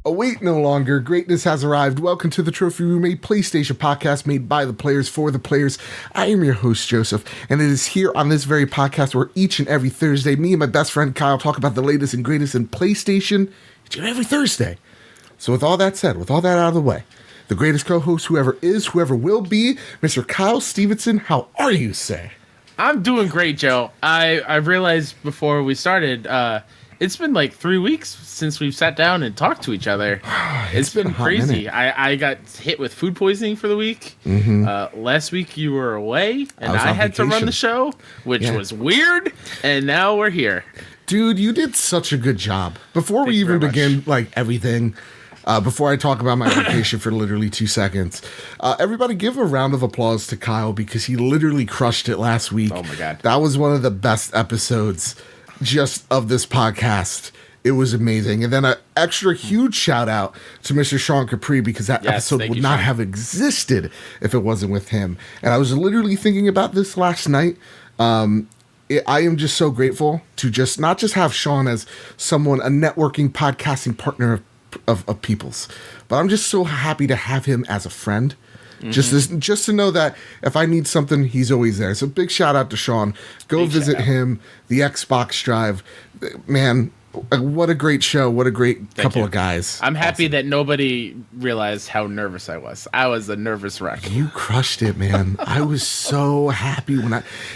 Await no longer. Greatness has arrived. Welcome to the Trophy Room, a PlayStation podcast made by the players for the players. I am your host, Joseph, and it is here on this very podcast where each and every Thursday, me and my best friend Kyle talk about the latest and greatest in PlayStation each and every Thursday. So with all that said, with all that out of the way, the greatest co-host, whoever is, whoever will be, Mr. Kyle Stevenson, how are you, sir? I'm doing great, Joe. I realized before we started, it's been like 3 weeks since we've sat down and talked to each other. It's been crazy. I got hit with food poisoning for the week. Mm-hmm. Last week you were away, and I had to run the show, which was weird, and now we're here. Dude, you did such a good job. Before we even begin, like, everything, before I talk about my vacation for literally 2 seconds, everybody give a round of applause to Kyle because he literally crushed it last week. Oh, my God. That was one of the best episodes just of this podcast. It was amazing. And then an extra huge shout out to Mr. Sean Capri because that episode would not have existed if it wasn't with him. And I was literally thinking about this last night. I am just so grateful to just not just have Sean as someone, a networking podcasting partner of people's, but I'm just so happy to have him as a friend. Mm-hmm. Just to know that if I need something, he's always there. So big shout out to Sean. Go visit him. The Xbox Drive, man. What a great show. What a great couple of guys. I'm happy that nobody realized how nervous I was. I was a nervous wreck. You crushed it, man. I was so happy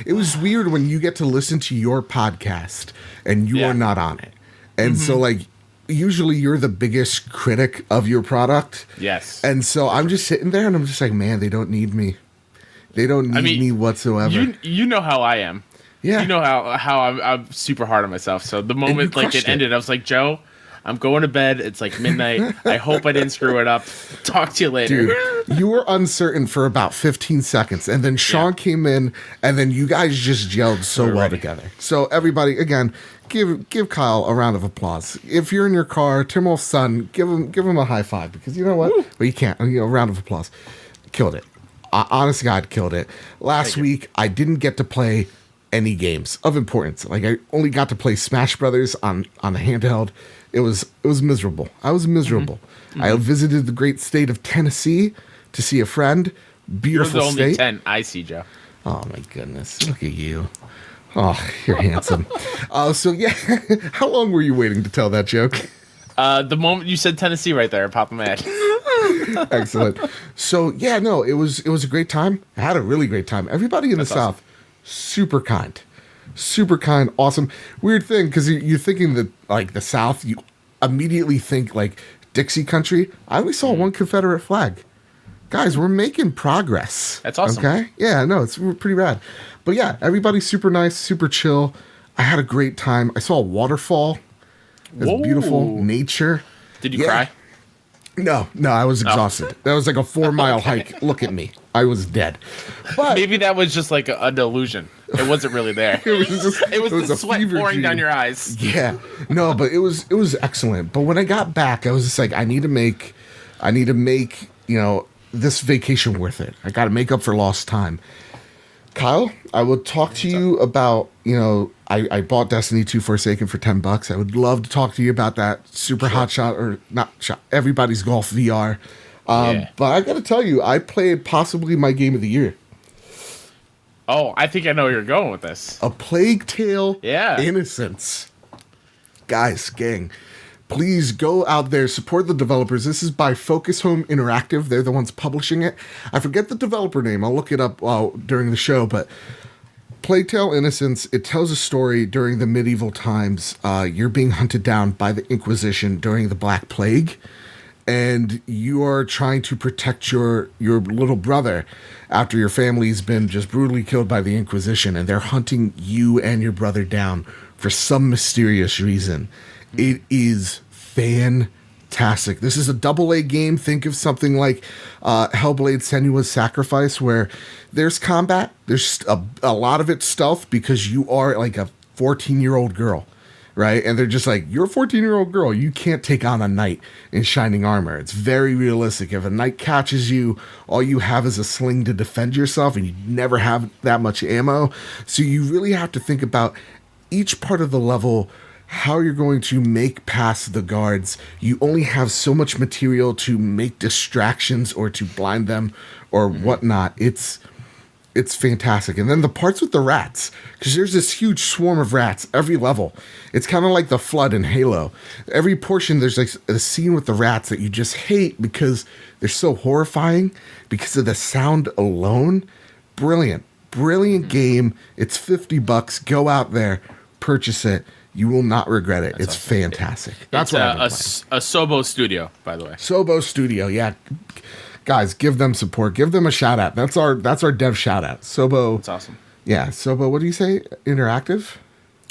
it was weird when you get to listen to your podcast and you are not on it. And so like, usually you're the biggest critic of your product. Yes. And so I'm just sitting there and I'm just like, man, they don't need me. They don't need me whatsoever. You know how I am. Yeah. You know how I'm super hard on myself. So the moment like it ended, I was like, Joe, I'm going to bed. It's like midnight. I hope I didn't screw it up. Talk to you later. Dude, you were uncertain for about 15 seconds. And then Sean came in and then you guys just gelled so well together. So everybody, again, give Kyle a round of applause. If you're in your car, Timol's son, give him a high five because you know what? Woo. Well, you can't. A round of applause. Killed it. Honest to God, killed it. Last week, I didn't get to play any games of importance. Like I only got to play Smash Brothers on the handheld. It was miserable. I was miserable. Mm-hmm. I visited the great state of Tennessee to see a friend. Beautiful You're the only state. 10 I see, Joe. Oh my goodness! Look at you. Oh, you're handsome. So yeah, how long were you waiting to tell that joke? The moment you said Tennessee right there, Papa Mad. Excellent. So yeah, no, it was a great time. I had a really great time. Everybody in the South, super kind, awesome. Weird thing because you're thinking that like the South, you immediately think like Dixie country. I only saw one Confederate flag. Guys, we're making progress. That's awesome. Okay? Yeah, no, it's pretty rad. But yeah, everybody's super nice, super chill. I had a great time. I saw a waterfall. It was beautiful. Nature. Did you cry? No, I was exhausted. That was like a 4-mile hike. Look at me. I was dead. But maybe that was just like a delusion. It wasn't really there. it was the sweat pouring down your eyes. Yeah. No, but it was excellent. But when I got back, I was just like, I need to make, this vacation worth it. I got to make up for lost time. Kyle, I will talk to you about, I bought Destiny 2 Forsaken for $10. I would love to talk to you about that super hot shot or not shot, everybody's golf VR. But I got to tell you, I played possibly my game of the year. Oh, I think I know where you're going with this. A Plague Tale Innocence. Guys, gang. Please go out there, support the developers. This is by Focus Home Interactive. They're the ones publishing it. I forget the developer name. I'll look it up during the show. But Plague Tale Innocence, it tells a story during the medieval times. You're being hunted down by the Inquisition during the Black Plague. And you are trying to protect your little brother after your family's been just brutally killed by the Inquisition. And they're hunting you and your brother down for some mysterious reason. It is fantastic. This is a AA game. Think of something like Hellblade Senua's Sacrifice, where there's combat. There's a lot of it stealth because you are like a 14-year-old girl, right? And they're just like, you're a 14-year-old girl. You can't take on a knight in shining armor. It's very realistic. If a knight catches you, all you have is a sling to defend yourself, and you never have that much ammo. So you really have to think about each part of the level how you're going to make past the guards. You only have so much material to make distractions or to blind them or whatnot. It's fantastic. And then the parts with the rats, because there's this huge swarm of rats every level. It's kind of like the Flood in Halo. Every portion, there's like a scene with the rats that you just hate because they're so horrifying because of the sound alone. Brilliant game. It's $50. Go out there, purchase it. You will not regret it. It's fantastic. That's what a Sobo Studio, by the way. Sobo Studio, yeah. Guys, give them support. Give them a shout out. That's our dev shout out. Sobo. That's awesome. Yeah, Sobo. What do you say? Interactive.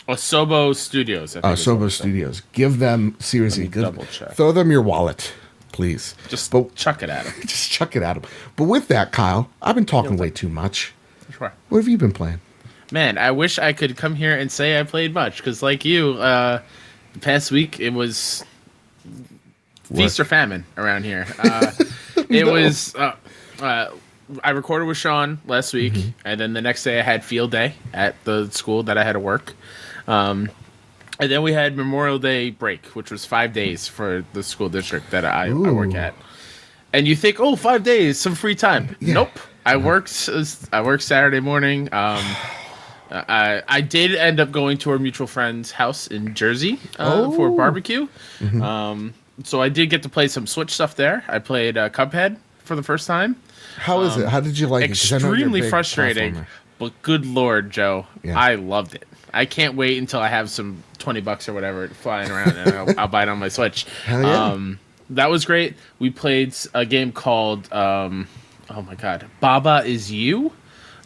Sobo Studios. Sobo Studios. Give them seriously. Double check. Throw them your wallet, please. Just chuck it at them. Just chuck it at them. But with that, Kyle, I've been talking way too much. Sure. What have you been playing? Man, I wish I could come here and say I played much, because like you, the past week it was feast or famine around here. It was. I recorded with Sean last week, and then the next day I had field day at the school that I had to work, and then we had Memorial Day break, which was 5 days for the school district that I work at. And you think, 5 days, some free time? Yeah. Nope. I worked Saturday morning. I did end up going to our mutual friend's house in Jersey for a barbecue. So I did get to play some Switch stuff there. I played Cuphead for the first time. How is it? How did you like it? Extremely frustrating, but good Lord, Joe, I loved it. I can't wait until I have some $20 or whatever flying around, and I'll buy it on my Switch. Hell yeah. That was great. We played a game called, oh my God, Baba Is You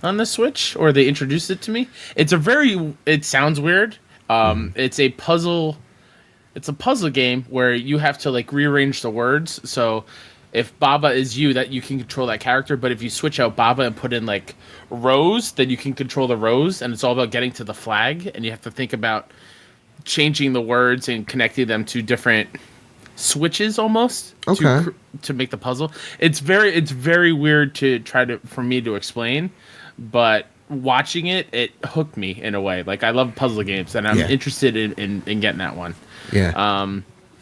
on the Switch, or they introduced it to me. It sounds weird. It's a puzzle game where you have to like rearrange the words. So if Baba is you, that you can control that character, but if you switch out Baba and put in like Rose, then you can control the Rose, and it's all about getting to the flag, and you have to think about changing the words and connecting them to different switches almost to make the puzzle. It's very weird for me to explain, but watching it hooked me in a way. Like, I love puzzle games, and I'm interested in getting that one.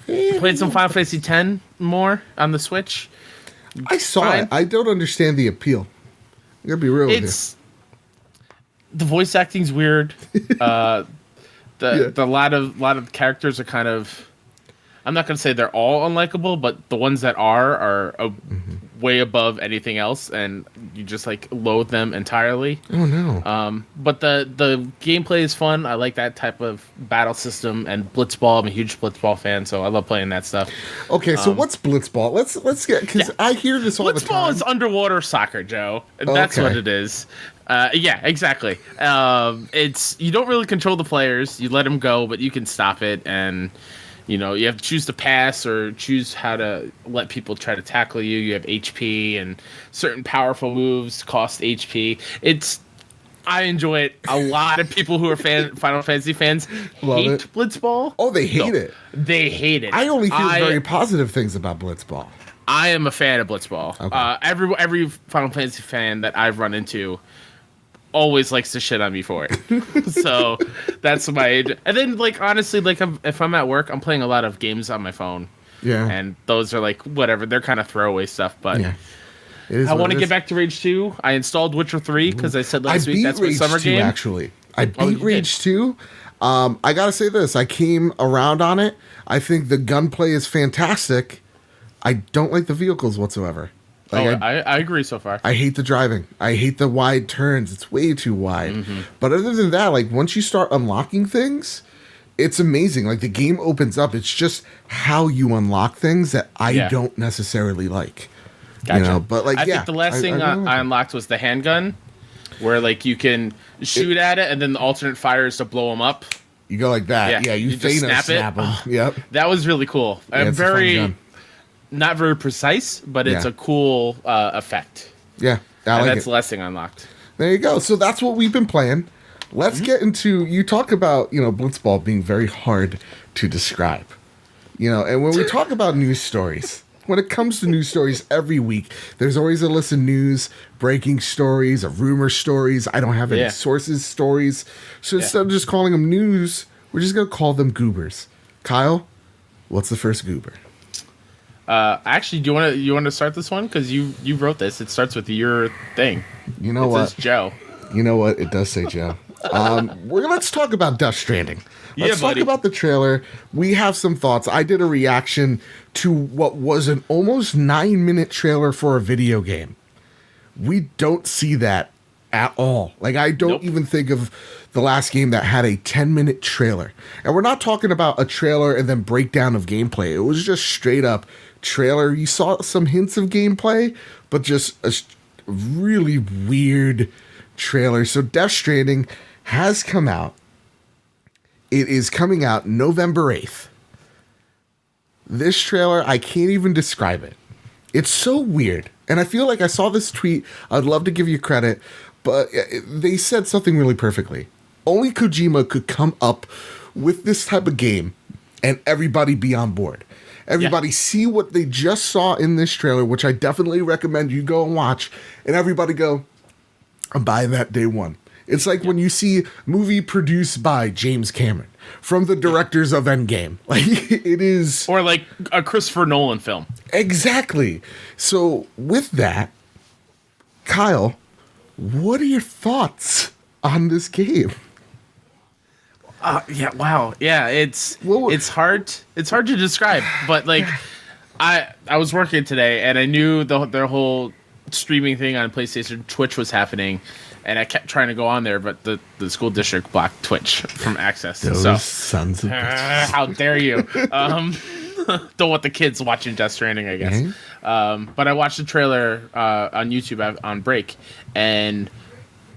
Played some Final Fantasy X more on the Switch. I saw it. I don't understand the appeal. I'm gonna be real with you. The voice acting's weird. The lot of characters are kind of, I'm not gonna say they're all unlikable, but the ones that are way above anything else, and you just like loathe them entirely. Oh no. But the gameplay is fun. I like that type of battle system, and Blitzball. I'm a huge Blitzball fan, so I love playing that stuff. Okay, so what's Blitzball? Let's get, because I hear this all the time. Blitzball is underwater soccer, Joe. That's what it is. Yeah, exactly. It's, you don't really control the players. You let them go, but you can stop it, and you know, you have to choose to pass or choose how to let people try to tackle you. You have HP, and certain powerful moves cost HP. I enjoy it. A lot of people who are Final Fantasy fans hate Blitzball. Oh, they hate it. They hate it. I only hear very positive things about Blitzball. I am a fan of Blitzball. Okay. Every Final Fantasy fan that I've run into always likes to shit on me for it. So that's and then, like, honestly, like, if I'm at work, I'm playing a lot of games on my phone. Yeah. And those are like whatever, they're kind of throwaway stuff, but I want to get back to Rage 2. I installed Witcher 3 because I said last week that's my summer game. Actually, I beat Rage 2. I gotta say this, I came around on it. I think the gunplay is fantastic. I don't like the vehicles whatsoever. Like, I agree so far. I hate the driving. I hate the wide turns. It's way too wide. But other than that, like, once you start unlocking things, it's amazing. Like, the game opens up. It's just how you unlock things that I don't necessarily like. Gotcha. You know? But like, I think the last thing I unlocked was the handgun, where like you can shoot at it, and then the alternate fire is to blow them up. You go like that. Yeah, you Thanos snap them. Yep. That was really cool. Yeah, not very precise, but it's a cool effect. Yeah, that's the last thing unlocked. There you go. So that's what we've been playing. Let's get into, you talk about, Blitzball being very hard to describe. And when we talk about news stories, when it comes to news stories every week, there's always a list of news, breaking stories, of rumor stories. I don't have any sources stories. So instead of just calling them news, We're just gonna call them goobers. Kyle, what's the first goober? Actually, do you want to start this one because you wrote this? It starts with your thing. You know what? It says Joe. You know what? It does say Joe. Let's talk about Death Stranding. Let's talk about the trailer. We have some thoughts. I did a reaction to what was an almost 9-minute trailer for a video game. We don't see that at all. Like, I don't even think of the last game that had a 10-minute trailer. And we're not talking about a trailer and then breakdown of gameplay. It was just straight up trailer. You saw some hints of gameplay, but just a really weird trailer. So Death Stranding has come out. It is coming out November 8th. This trailer, I can't even describe it. It's so weird. And I feel like I saw this tweet. I'd love to give you credit, but they said something really perfectly. Only Kojima could come up with this type of game and everybody be on board. Everybody see what they just saw in this trailer, which I definitely recommend you go and watch, and everybody go, I'm buying that day one. It's like when you see a movie produced by James Cameron, from the directors of Endgame. Like, it is... Or like a Christopher Nolan film. Exactly. So, with that, Kyle, what are your thoughts on this game? Yeah, wow. Yeah, it's hard to describe, but like I was working today and I knew their whole streaming thing on PlayStation Twitch was happening, and I kept trying to go on there, but the school district blocked Twitch from access. Those sons of bitches. How dare you? Don't want the kids watching Death Stranding, I guess. Mm-hmm. But I watched the trailer on YouTube on break, and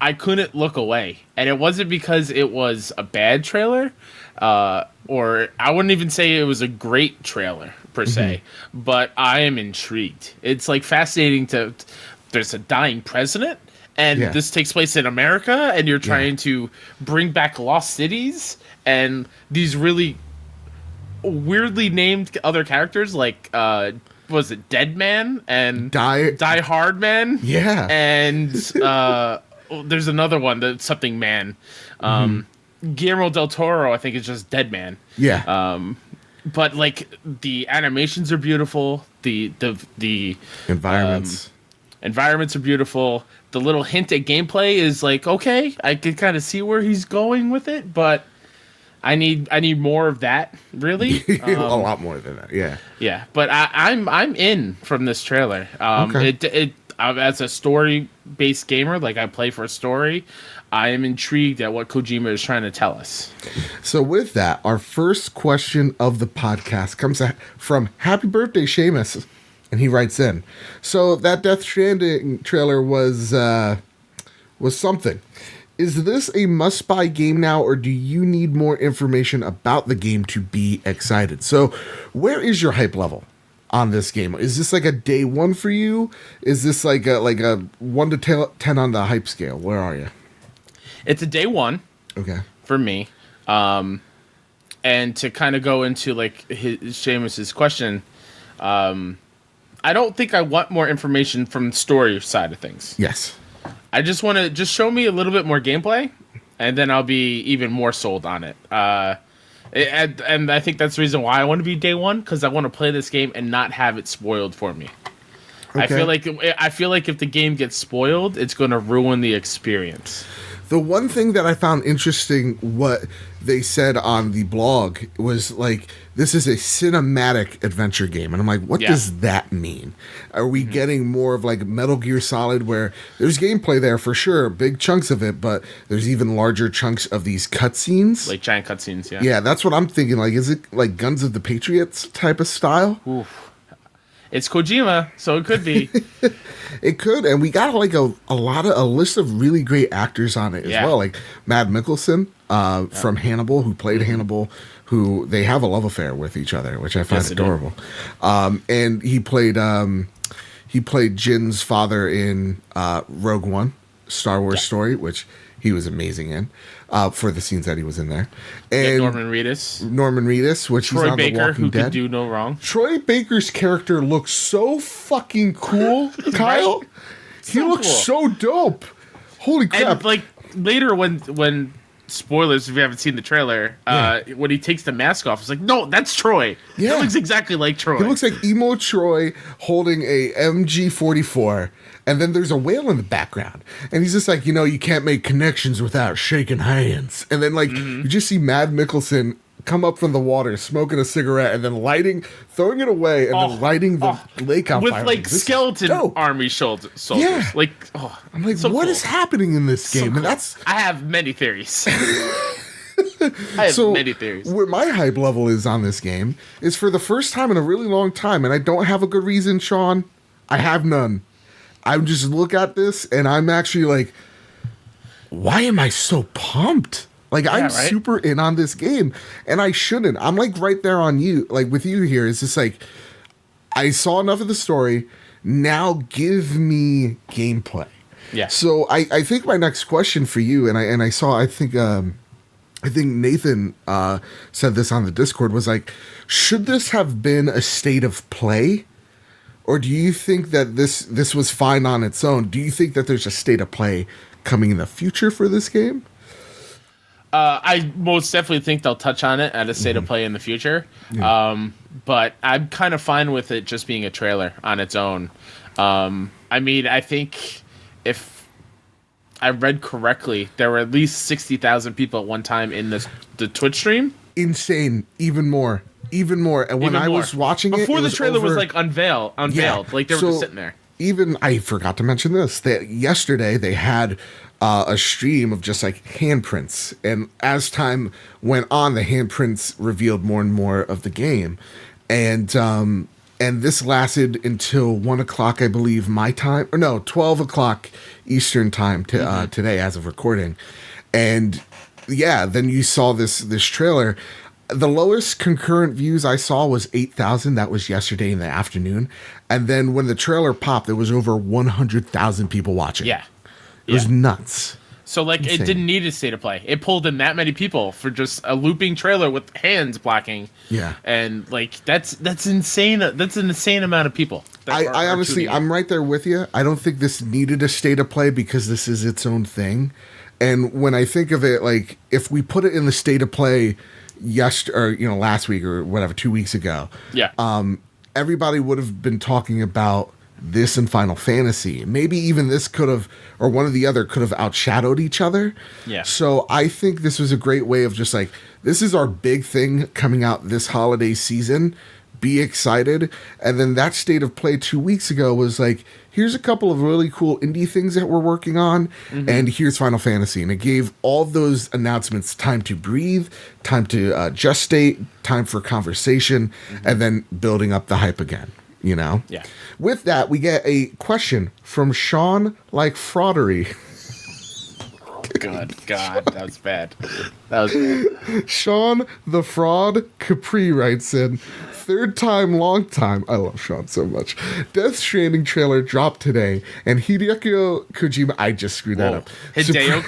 I couldn't look away. And it wasn't because it was a bad trailer, or I wouldn't even say it was a great trailer per se, but I am intrigued. It's like fascinating there's a dying president, and this takes place in America, and you're trying to bring back lost cities and these really weirdly named other characters, like was it Dead Man and Die Hard Man? Yeah. And there's another one that's something Man. Guillermo del Toro, I think, is just Dead Man. Yeah. But like the animations are beautiful. The environments are beautiful. The little hint at gameplay is like, okay, I can kind of see where he's going with it, but I need more of that, really. A lot more than that, yeah. Yeah, but I'm in from this trailer. Okay. As a story-based gamer, like I play for a story, I am intrigued at what Kojima is trying to tell us. So with that, our first question of the podcast comes from Happy Birthday, Seamus. And he writes in, so that Death Stranding trailer was something. Is this a must-buy game now, or do you need more information about the game to be excited? So where is your hype level on this game? Is this like a day one for you? Is this like a 1 to 10 on the hype scale? Where are you? It's a day one. Okay. For me. And to kind of go into like Seamus's question, I don't think I want more information from the story side of things. Yes. I just want to show me a little bit more gameplay, and then I'll be even more sold on it. And I think that's the reason why I want to be day one, because I want to play this game and not have it spoiled for me. Okay. I feel like if the game gets spoiled, it's going to ruin the experience. The one thing that I found interesting, what they said on the blog, was like, this is a cinematic adventure game. And I'm like, what does that mean? Are we getting more of like Metal Gear Solid, where there's gameplay there for sure, big chunks of it, but there's even larger chunks of these cutscenes? Like giant cutscenes, yeah. Yeah, that's what I'm thinking. Like, is it like Guns of the Patriots type of style? Oof. It's Kojima, so it could be. It could, and we got like a list of really great actors on it as well, like Matt Mikkelsen from Hannibal, who played Hannibal, who they have a love affair with each other, which I find adorable. And he played Jin's father in Rogue One, Star Wars story, which he was amazing in for the scenes that he was in there. And Norman Reedus, which Troy he's on Baker, The Walking who Dead. Could do no wrong. Troy Baker's character looks so fucking cool, Kyle. Right? He looks so dope. Holy crap! And like later when spoilers if you haven't seen the trailer. When he takes the mask off, it's like, no, that's Troy. Yeah, that looks exactly like Troy. He looks like emo Troy holding a MG44, and then there's a whale in the background, and he's just like, you can't make connections without shaking hands, and then you just see Mad Mikkelsen come up from the water, smoking a cigarette, and then throwing it away, and then lighting the lake on fire. With skeleton army soldiers. Yeah. I'm like, what is happening in this game? Cool. And I have many theories. Many theories. Where my hype level is on this game is for the first time in a really long time, and I don't have a good reason, Sean. I have none. I just look at this, and I'm actually like, why am I so pumped? I'm super in on this game, and I shouldn't. I'm right there on you, with you here. It's just I saw enough of the story. Now give me gameplay. Yeah. So I think my next question for you, I think Nathan said this on the Discord, was should this have been a state of play, or do you think that this was fine on its own? Do you think that there's a state of play coming in the future for this game? I most definitely think they'll touch on it at a state of play in the future. Yeah. But I'm kind of fine with it just being a trailer on its own. I think if I read correctly, there were at least 60,000 people at one time in the Twitch stream. Insane. Even more. And when I was watching before it the trailer was unveiled. Yeah. They were just sitting there. Even, I forgot to mention this, that yesterday they had a stream of just handprints, and as time went on, the handprints revealed more and more of the game, and this lasted until 1:00, I believe, my time, or no, 12:00 Eastern time today as of recording, and then you saw this trailer. The lowest concurrent views I saw was 8,000. That was yesterday in the afternoon, and then when the trailer popped, there was over 100,000 people watching. Yeah. It was nuts. So, Insane. It didn't need a state of play. It pulled in that many people for just a looping trailer with hands blocking. Yeah. And, that's insane. That's an insane amount of people. I honestly, I'm right there with you. I don't think this needed a state of play because this is its own thing. And when I think of it, if we put it in the state of play last week or whatever, 2 weeks ago, everybody would have been talking about this and Final Fantasy. Maybe even this could have, or one or the other could have outshadowed each other. Yeah. So I think this was a great way of just this is our big thing coming out this holiday season. Be excited. And then that state of play 2 weeks ago was here's a couple of really cool indie things that we're working on, and here's Final Fantasy. And it gave all those announcements time to breathe, time to gestate, time for conversation, and then building up the hype again. Yeah. With that, we get a question from Sean Fraudery. God, that was bad. Sean the Fraud Capri writes in, third time, long time. I love Sean so much. Death Stranding trailer dropped today, and Hideo Kojima, I just screwed that up. Hideo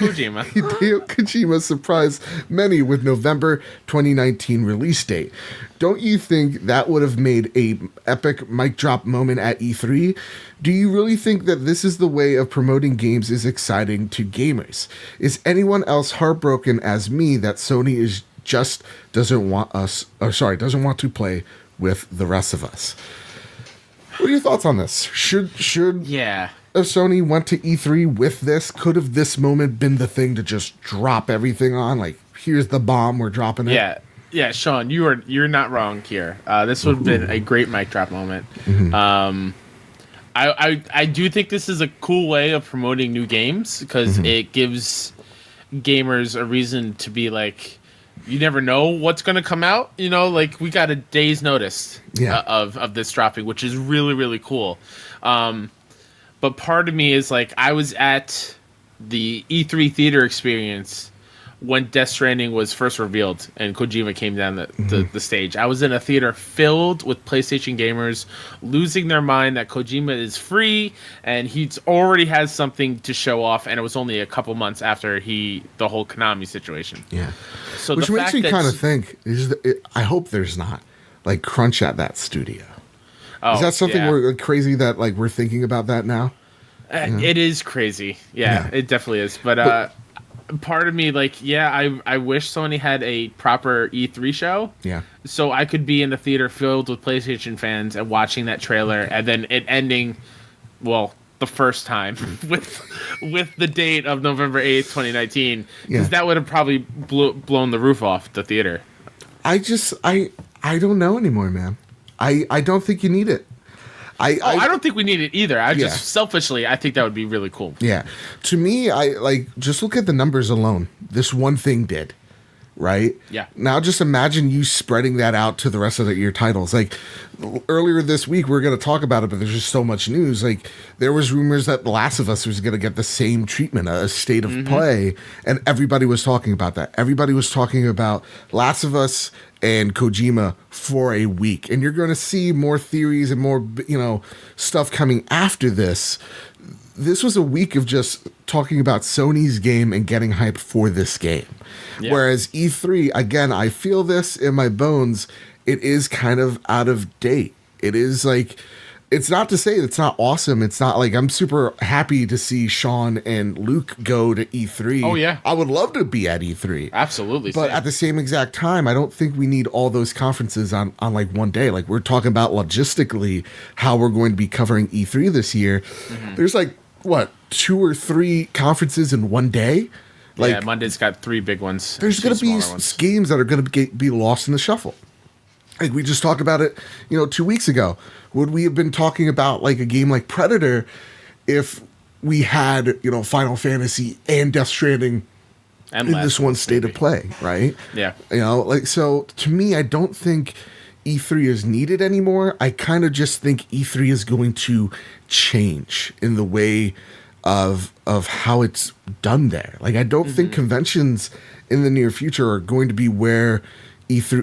Kojima surprised many with November 2019 release date. Don't you think that would have made a epic mic drop moment at E3? Do you really think that this is the way of promoting games is exciting to gamers? Is anyone else heartbroken as me that Sony is just doesn't want to play with the rest of us? What are your thoughts on this? Should if Sony went to E3 with this, could have this moment been the thing to just drop everything on? Here's the bomb, we're dropping it. Yeah, Sean, you're not wrong here. This would have been a great mic drop moment. I do think this is a cool way of promoting new games because it gives gamers a reason to be you never know what's going to come out. We got a day's notice of this dropping, which is really, really cool. But part of me is I was at the E3 theater experience when Death Stranding was first revealed and Kojima came down the stage. I was in a theater filled with PlayStation gamers losing their mind that Kojima is free and he's already has something to show off, and it was only a couple months after the whole Konami situation. Yeah. So which makes me kind of think, I hope there's not crunch at that studio. Is that something we're crazy that we're thinking about that now? It is crazy. Yeah, it definitely is. But part of me, like, yeah, I wish Sony had a proper E3 show. Yeah. So I could be in the theater filled with PlayStation fans and watching that trailer, and then it ending, well, the first time with the date of November 8th, 2019, because that would have probably blown the roof off the theater. I don't know anymore, man. I don't think you need it. I don't think we need it either. Just selfishly, I think that would be really cool. Yeah. To me, just look at the numbers alone. This one thing did, right? Yeah. Now just imagine you spreading that out to the rest of your titles. Like earlier this week, we're going to talk about it, but there's just so much news. Like there was rumors that The Last of Us was going to get the same treatment, a state of play, and everybody was talking about that. Everybody was talking about Last of Us and Kojima for a week, and you're going to see more theories and more, stuff coming after this. This was a week of just talking about Sony's game and getting hype for this game. Yeah. Whereas E3, again, I feel this in my bones, it is kind of out of date. It is like, it's not to say it's not awesome. It's not like I'm super happy to see Sean and Luke go to E3. Oh, yeah. I would love to be at E3. Absolutely. But at the same exact time, I don't think we need all those conferences on like one day. Like we're talking about logistically how we're going to be covering E3 this year. Mm-hmm. There's like, 2 or 3 conferences in one day? Like, Monday's got 3 big ones. There's going to be games that are going to be lost in the shuffle. Like we just talked about it, 2 weeks ago. Would we have been talking about like a game like Predator if we had, Final Fantasy and Death Stranding and in this one state of play, right? Yeah. So to me, I don't think E3 is needed anymore. I kind of just think E3 is going to change in the way of how it's done there. Like I don't think conventions in the near future are going to be where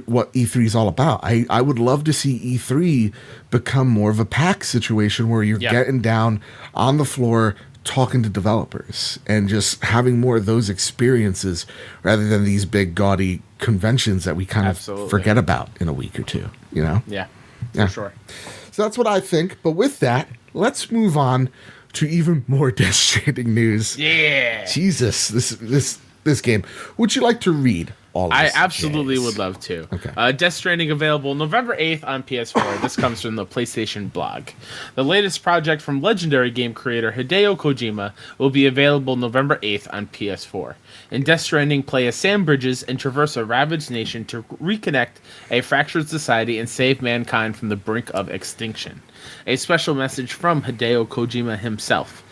what E3 is all about. I would love to see E3 become more of a PAX situation where you're getting down on the floor talking to developers and just having more of those experiences rather than these big gaudy conventions that we kind of forget about in a week or two, Yeah, for sure. So that's what I think. But with that, let's move on to even more Death Stranding news. Yeah. Jesus, this game. Would you like to read all of this? I absolutely would love to. Okay. Death Stranding available November 8th on PS4. This comes from the PlayStation blog. The latest project from legendary game creator Hideo Kojima will be available November 8th on PS4. In Death Stranding, play as Sam Bridges and traverse a ravaged nation to reconnect a fractured society and save mankind from the brink of extinction. A special message from Hideo Kojima himself.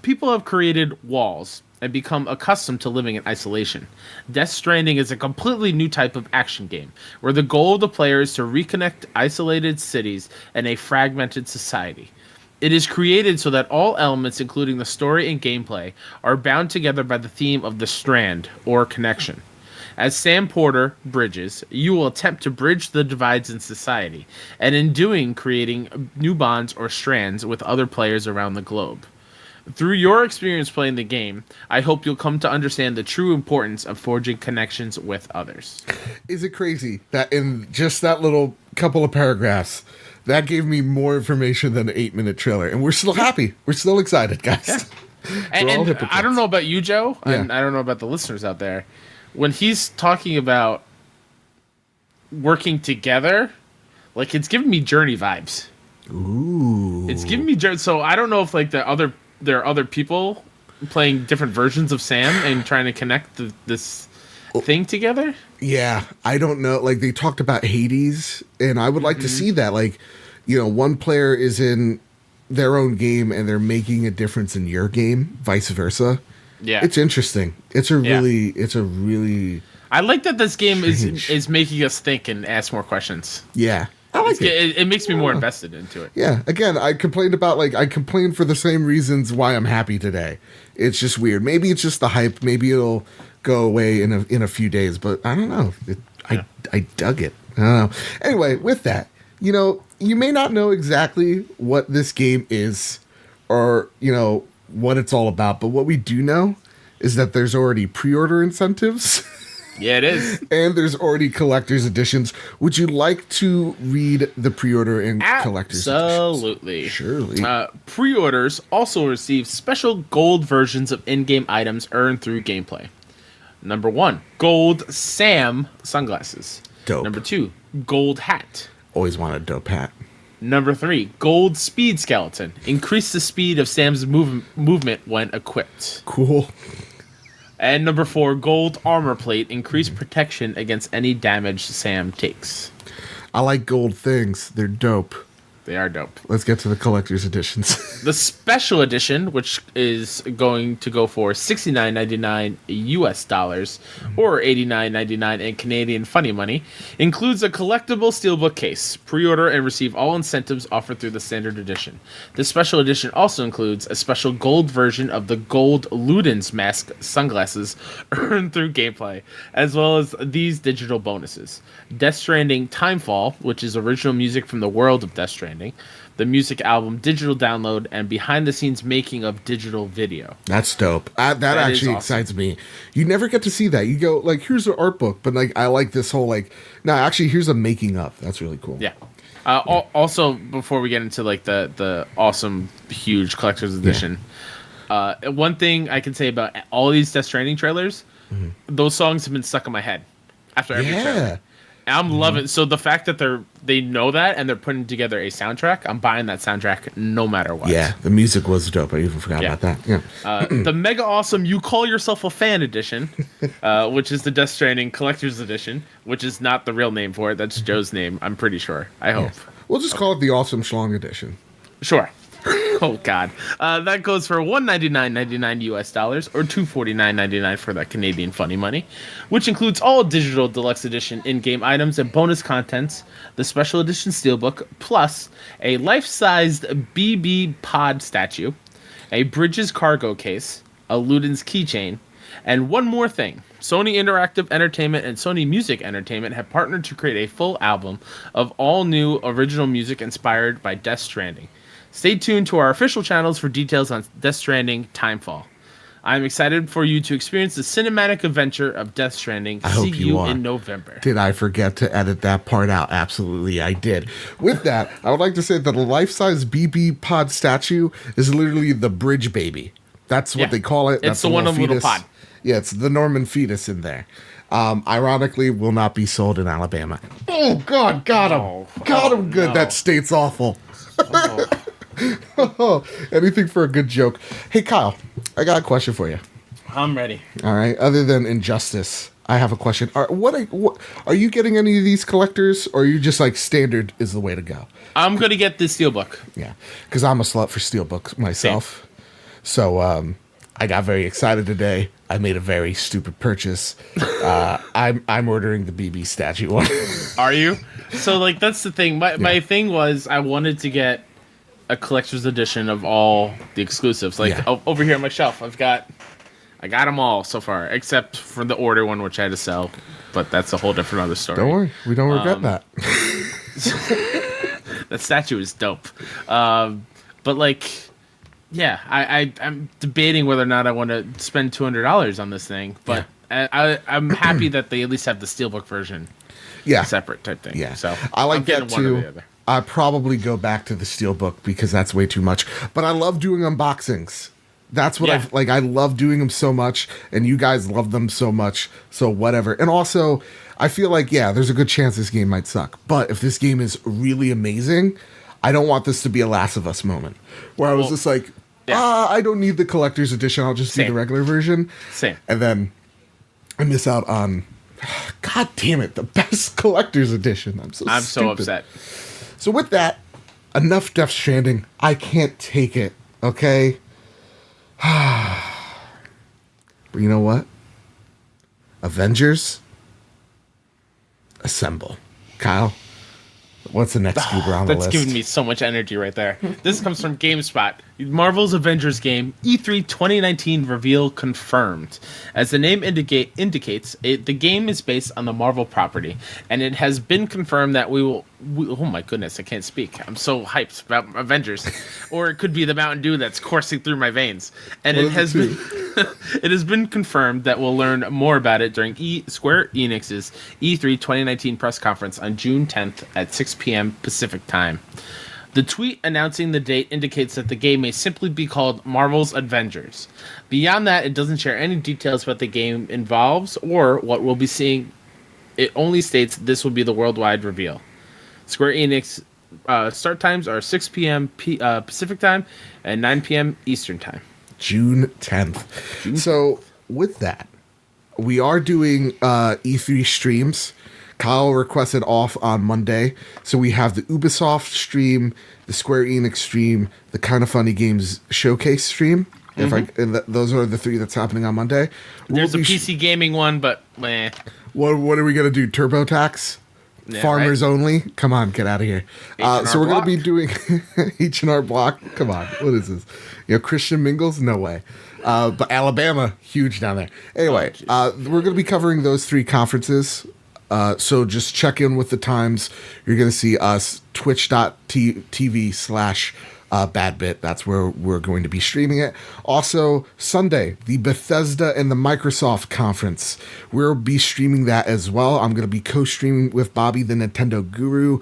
People have created walls and become accustomed to living in isolation. Death Stranding is a completely new type of action game, where the goal of the player is to reconnect isolated cities and a fragmented society. It is created so that all elements, including the story and gameplay, are bound together by the theme of the strand, or connection. As Sam Porter Bridges, you will attempt to bridge the divides in society, and in doing, creating new bonds or strands with other players around the globe. Through your experience playing the game, I hope you'll come to understand the true importance of forging connections with others. Is it crazy that in just that little couple of paragraphs, that gave me more information than an 8-minute trailer? And we're still happy. We're still excited, guys. Yeah. and I don't know about you, Joe, and I don't know about the listeners out there. When he's talking about working together, like it's giving me Journey vibes. Ooh. It's giving me Journey. So I don't know if like there are other people playing different versions of Sam and trying to connect this thing together. Yeah, I don't know. Like they talked about Hades, and I would like to see that. Like, one player is in their own game and they're making a difference in your game, vice versa. Yeah, it's interesting. It's a really. I like that this game is making us think and ask more questions. Yeah. I like it. It makes me more invested into it. Yeah. Again, I complained for the same reasons why I'm happy today. It's just weird. Maybe it's just the hype. Maybe it'll go away in a few days. But I don't know. I dug it. I don't know. Anyway, with that, you may not know exactly what this game is or, what it's all about. But what we do know is that there's already pre-order incentives. Yeah, it is. And there's already collector's editions. Would you like to read the pre-order and collector's editions? Absolutely. Surely. Pre-orders also receive special gold versions of in-game items earned through gameplay. Number 1, gold Sam sunglasses. Dope. Number 2, gold hat. Always wanted a dope hat. Number 3, gold speed skeleton. Increase the speed of Sam's movement when equipped. Cool. And number 4, gold armor plate. Increase protection against any damage Sam takes. I like gold things. They're dope. They are dope. Let's get to the collector's editions. The special edition, which is going to go for $69.99 US dollars or $89.99 in Canadian funny money, includes a collectible steelbook case. Pre-order and receive all incentives offered through the standard edition. The special edition also includes a special gold version of the gold Ludens mask sunglasses earned through gameplay, as well as these digital bonuses. Death Stranding Timefall, which is original music from the world of Death Stranding, the music album digital download, and behind the scenes making of digital video. That's dope. That actually excites me. You never get to see that. You go like, here's an art book, but like I like this whole like, no, actually here's a making of. That's really cool. Yeah. Also, before we get into like the awesome huge collector's edition, one thing I can say about all these Death Stranding trailers, those songs have been stuck in my head after every trailer. I'm loving it. So the fact that they know that and they're putting together a soundtrack, I'm buying that soundtrack no matter what. Yeah, the music was dope. I even forgot about that. Yeah. The mega awesome You Call Yourself a Fan edition, which is the Death Stranding Collector's Edition, which is not the real name for it. That's Joe's name, I'm pretty sure. I hope. We'll just call it the Awesome Schlong edition. Sure. Oh God, that goes for $199.99 US dollars or $249.99 for that Canadian funny money, which includes all digital deluxe edition in-game items and bonus contents, the special edition steelbook, plus a life-sized BB pod statue, a Bridges cargo case, a Ludens keychain, and one more thing. Sony Interactive Entertainment and Sony Music Entertainment have partnered to create a full album of all new original music inspired by Death Stranding. Stay tuned to our official channels for details on Death Stranding Timefall. I'm excited for you to experience the cinematic adventure of Death Stranding. I hope you are. In November. Did I forget to edit that part out? Absolutely, I did. With that, I would like to say that a life-size BB pod statue is literally the bridge baby. That's what they call it. It's the one of the little pod. Yeah, it's the Norman fetus in there. Ironically, will not be sold in Alabama. Oh, God, got him. Got him good. No. That state's awful. Anything for a good joke. Hey, Kyle, I got a question for you. I'm ready. All right. Other than Injustice, I have a question. Are you getting any of these collectors, or are you just like standard is the way to go? I'm going to get this steelbook. Yeah, because I'm a slut for steelbooks myself. Same. So I got very excited today. I made a very stupid purchase. I'm ordering the BB statue one. Are you? So like that's the thing. My thing was I wanted to get a collector's edition of all the exclusives. Like over here on my shelf, I got them all so far, except for the Order one, which I had to sell. But that's a whole different other story. Don't worry, we don't regret that. That statue is dope. But like, yeah, I'm debating whether or not I want to spend $200 on this thing. But I'm happy that they at least have the steelbook version. Yeah, separate type thing. Yeah, so I like that too. I probably go back to the steelbook because that's way too much. But I love doing unboxings. That's what I love doing them so much, and you guys love them so much. So whatever. And also, I feel like there's a good chance this game might suck. But if this game is really amazing, I don't want this to be a Last of Us moment where I was just like, I don't need the collector's edition. I'll just do the regular version. Same. And then I miss out on, God damn it, the best collector's edition. I'm so upset. So with that, enough Death Stranding. I can't take it, okay? But you know what? Avengers, assemble. Kyle, what's the next goober on the list? That's giving me so much energy right there. This comes from GameSpot. Marvel's Avengers game, E3 2019 reveal confirmed. As the name indicates, the game is based on the Marvel property, and it has been confirmed that oh my goodness, I can't speak. I'm so hyped about Avengers. Or it could be the Mountain Dew that's coursing through my veins. And it has been confirmed that we'll learn more about it during Square Enix's E3 2019 press conference on June 10th at 6 p.m. Pacific time. The tweet announcing the date indicates that the game may simply be called Marvel's Avengers. Beyond that, it doesn't share any details about the game involves or what we'll be seeing. It only states this will be the worldwide reveal. Square Enix start times are 6 p.m. Pacific time and 9 p.m. Eastern time. June 10th. So with that, we are doing E3 streams. Kyle requested off on Monday. So we have the Ubisoft stream, the Square Enix stream, the Kind of Funny Games showcase stream. Those are the three that's happening on Monday. There's a PC gaming one, but meh. What are we going to do? TurboTax? Yeah, Farmers only? Come on, get out of here. So we're going to be doing H&R Block. Come on, what is this? Christian Mingles? No way. But Alabama, huge down there. Anyway, we're going to be covering those three conferences. So just check in with the times. You're going to see us twitch.tv/badbit. That's where we're going to be streaming it. Also, Sunday, the Bethesda and the Microsoft conference. We'll be streaming that as well. I'm going to be co-streaming with Bobby, the Nintendo Guru,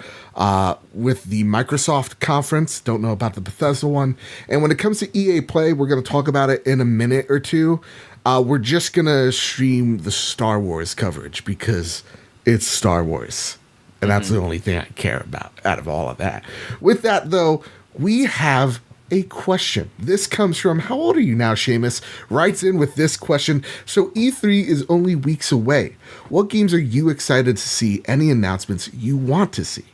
with the Microsoft conference. Don't know about the Bethesda one. And when it comes to EA Play, we're going to talk about it in a minute or two. We're just going to stream the Star Wars coverage because it's Star Wars. And that's the only thing I care about out of all of that. With that, though, we have a question. This comes from, how old are you now, Seamus? Writes in with this question. So E3 is only weeks away. What games are you excited to see? Any announcements you want to see?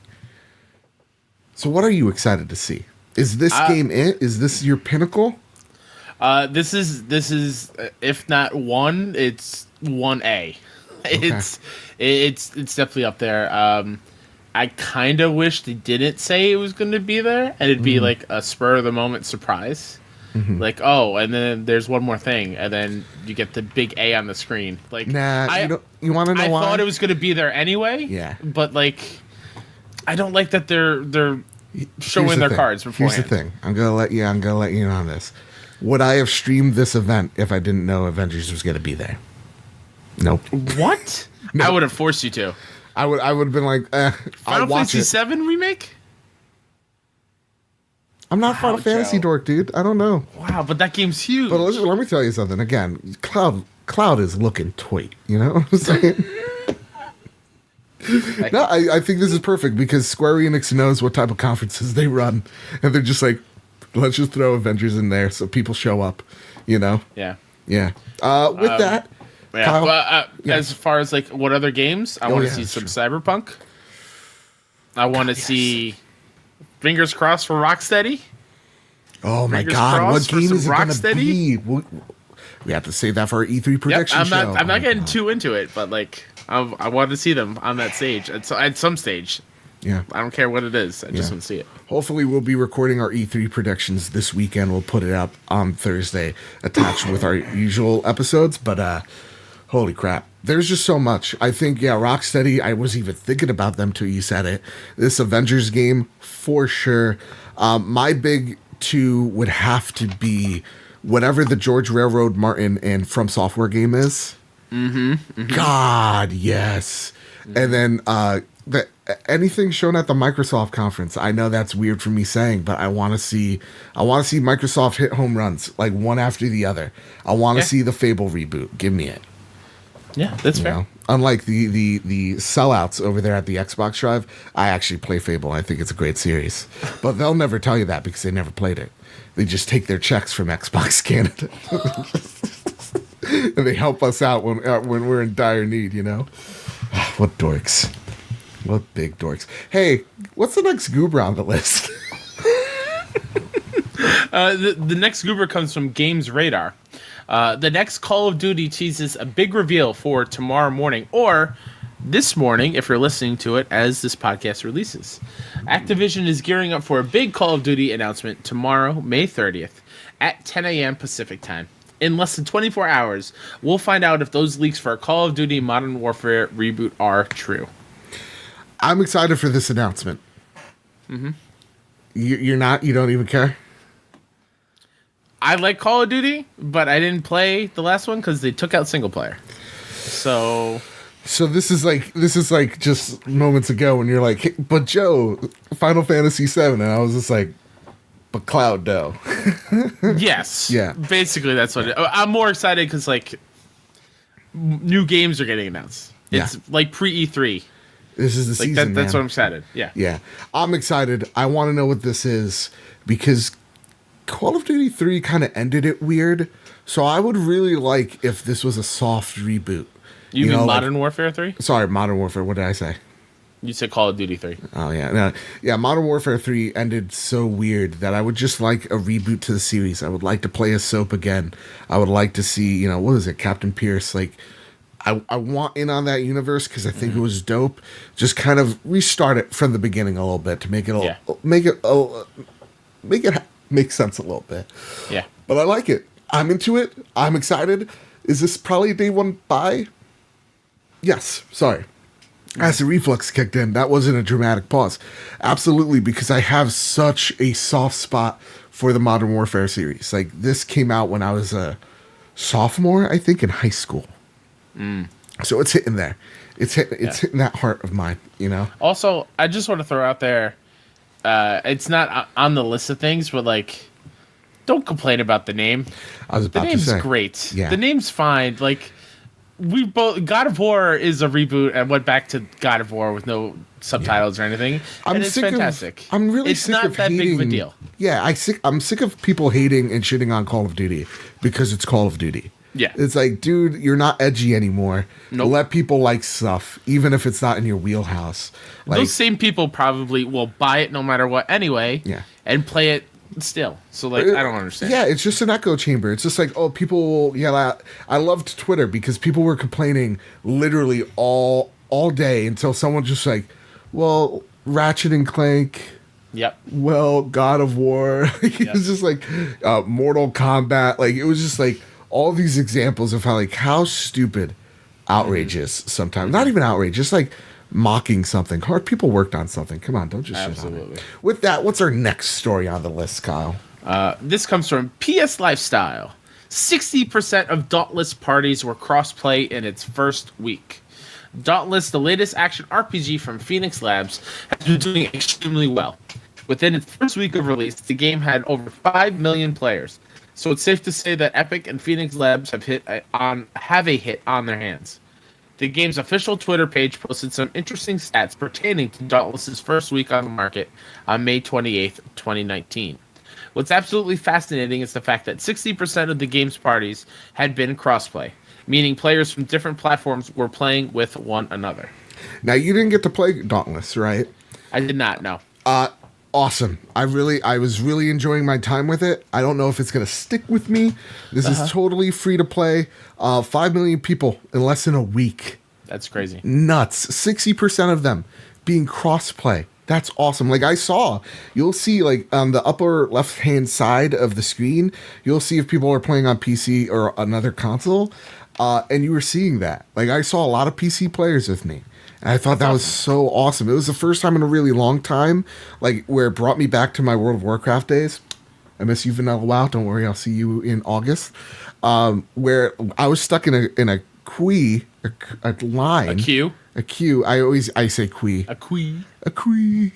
So what are you excited to see? Is this game it? Is this your pinnacle? This is if not one, it's 1A. Okay. It's definitely up there. I kind of wish they didn't say it was going to be there, and it'd be like a spur of the moment surprise. Like, oh, and then there's one more thing, and then you get the big A on the screen. Like, nah, you want to know why? I thought it was going to be there anyway. Yeah, but like, I don't like that they're showing their cards beforehand. Here's the thing. I'm gonna let you in on this. Would I have streamed this event if I didn't know Avengers was going to be there? Nope. What? No. I would have forced you to. I would have been like, Final Fantasy VII remake? I'm not Final Fantasy dork, dude. I don't know. Wow, but that game's huge. But let me tell you something. Again, Cloud is looking toit. You know what I'm saying? No, I think this is perfect because Square Enix knows what type of conferences they run. And they're just like, let's just throw Avengers in there so people show up, you know? Yeah. Yeah. With that... Yeah, Kyle, as far as like what other games, I want to see some Cyberpunk. I want to see, fingers crossed for Rocksteady. Oh my God, what game is it going to be? We have to save that for our E3 prediction show. I'm not getting too into it, but like I want to see them on that stage at some stage. Yeah, I don't care what it is. I just want to see it. Hopefully, we'll be recording our E3 predictions this weekend. We'll put it up on Thursday, attached with our usual episodes. But holy crap. There's just so much. I think, Rocksteady, I was even thinking about them till you said it. This Avengers game, for sure. My big two would have to be whatever the George Railroad Martin and From Software game is. God, yes. And then anything shown at the Microsoft conference. I know that's weird for me saying, but I want to see Microsoft hit home runs, like one after the other. I want to see the Fable reboot. Give me it. Yeah, that's fair. Know? Unlike the sellouts over there at the Xbox Drive, I actually play Fable. I think it's a great series. But they'll never tell you that because they never played it. They just take their checks from Xbox Canada. And they help us out when we're in dire need, you know? What dorks. What big dorks. Hey, what's the next goober on the list? The next goober comes from Games Radar. The next Call of Duty teases a big reveal for tomorrow morning, or this morning if you're listening to it as this podcast releases. Activision is gearing up for a big Call of Duty announcement tomorrow, May 30th, at 10 a.m. Pacific time. In less than 24 hours, we'll find out if those leaks for a Call of Duty Modern Warfare reboot are true. I'm excited for this announcement. You're not? You don't even care? I like Call of Duty, but I didn't play the last one because they took out single player. So So this is like just moments ago when you're like, hey, but Joe, Final Fantasy VII, and I was just like, but Cloud though. Yes. Yeah. Basically, that's what I'm more excited because like new games are getting announced. It's like pre E3. This is the season. That's what I'm excited. Yeah. Yeah. I'm excited. I want to know what this is because Call of Duty 3 kind of ended it weird. So I would really like if this was a soft reboot. You mean Modern Warfare 3? Sorry, Modern Warfare. What did I say? You said Call of Duty 3. Oh, yeah. No, yeah, Modern Warfare 3 ended so weird that I would just like a reboot to the series. I would like to play as Soap again. I would like to see, what is it, Captain Pierce. Like, I want in on that universe because I think it was dope. Just kind of restart it from the beginning a little bit to make it make sense a little bit. Yeah. But I like it. I'm into it. I'm excited. Is this probably day one buy? Yes. Sorry. As the reflux kicked in, that wasn't a dramatic pause. Absolutely, because I have such a soft spot for the Modern Warfare series. Like, this came out when I was a sophomore, I think, in high school. So it's hitting there. It's hitting that heart of mine, Also, I just want to throw out there, it's not on the list of things, but like, don't complain about the name. I was about to say. The name's great. Yeah. The name's fine. Like, we both God of War is a reboot and went back to God of War with no subtitles or anything. And it's fantastic. It's sick not that big of a deal. Yeah, I'm sick of people hating and shitting on Call of Duty because it's Call of Duty. Yeah. It's like, dude, you're not edgy anymore. Nope. Let people like stuff, even if it's not in your wheelhouse. Like, those same people probably will buy it no matter what anyway. Yeah. And play it still. So, like, I don't understand. Yeah, it's just an echo chamber. It's just like, oh, people will yell out. I loved Twitter because people were complaining literally all day until someone just like, well, Ratchet and Clank. Yep. Well, God of War. It was just like Mortal Kombat. Like, it was just like all these examples of how stupid outrage is sometimes. Not even outrage, just like mocking something. Hard people worked on something. Come on, don't just shit on it. With that, what's our next story on the list, Kyle? This comes from PS Lifestyle. 60% of Dauntless parties were crossplay in its first week. Dauntless, the latest action RPG from Phoenix Labs, has been doing extremely well. Within its first week of release, the game had over 5 million players. So it's safe to say that Epic and Phoenix Labs have a hit on their hands. The game's official Twitter page posted some interesting stats pertaining to Dauntless' first week on the market on May 28th, 2019. What's absolutely fascinating is the fact that 60% of the game's parties had been crossplay, meaning players from different platforms were playing with one another. Now, you didn't get to play Dauntless, right? I did not, no. Awesome. I was really enjoying my time with it. I don't know if it's going to stick with me. This is totally free to play. 5 million people in less than a week. That's crazy. Nuts. 60% of them being cross-play. That's awesome. Like, you'll see, like, on the upper left-hand side of the screen, you'll see if people are playing on PC or another console, and you were seeing that. Like, I saw a lot of PC players with me. And I thought that was so awesome. It was the first time in a really long time, like, where it brought me back to my World of Warcraft days. I miss you, Vanilla WoW. Don't worry, I'll see you in August. Where I was stuck in a line. A queue? A queue. I say queue. A queue. A queue.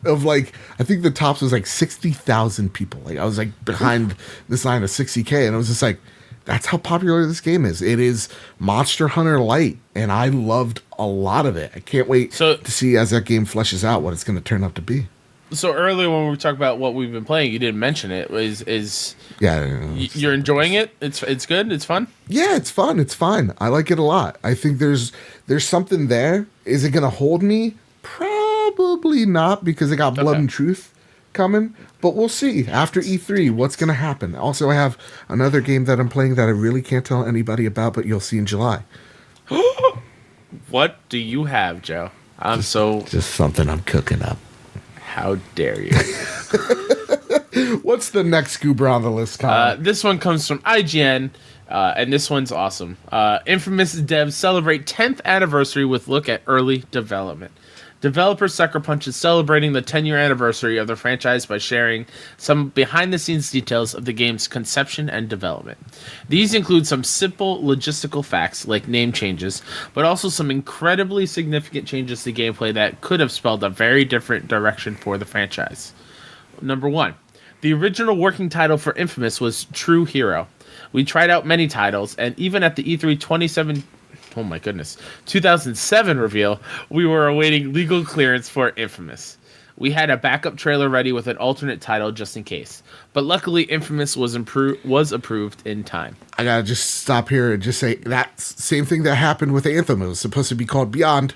Of like, I think the tops was like 60,000 people. Like, I was like behind this line of 60K, and I was just like, that's how popular this game is. It is Monster Hunter Light, and I loved a lot of it. I can't wait to see as that game fleshes out what it's going to turn out to be. So earlier when we were talking about what we've been playing, you didn't mention it. You're enjoying it? It's good? It's fun? Yeah, it's fun. It's fine. I like it a lot. I think there's something there. Is it going to hold me? Probably not, because it got Blood and Truth coming, but we'll see after E3 what's going to happen. Also, I have another game that I'm playing that I really can't tell anybody about, but you'll see in July. What do you have, Joe? Just something I'm cooking up. How dare you? What's the next goober on the list, Kyle? This one comes from IGN, and this one's awesome. Infamous devs celebrate 10th anniversary with look at early development. Developer Sucker Punch is celebrating the 10-year anniversary of the franchise by sharing some behind-the-scenes details of the game's conception and development. These include some simple logistical facts like name changes, but also some incredibly significant changes to gameplay that could have spelled a very different direction for the franchise. Number 1. The original working title for Infamous was True Hero. We tried out many titles, and even at the E3 2007 reveal, we were awaiting legal clearance for Infamous. We had a backup trailer ready with an alternate title just in case. But luckily, Infamous was approved in time. I gotta just stop here and just say that same thing that happened with Anthem. It was supposed to be called Beyond,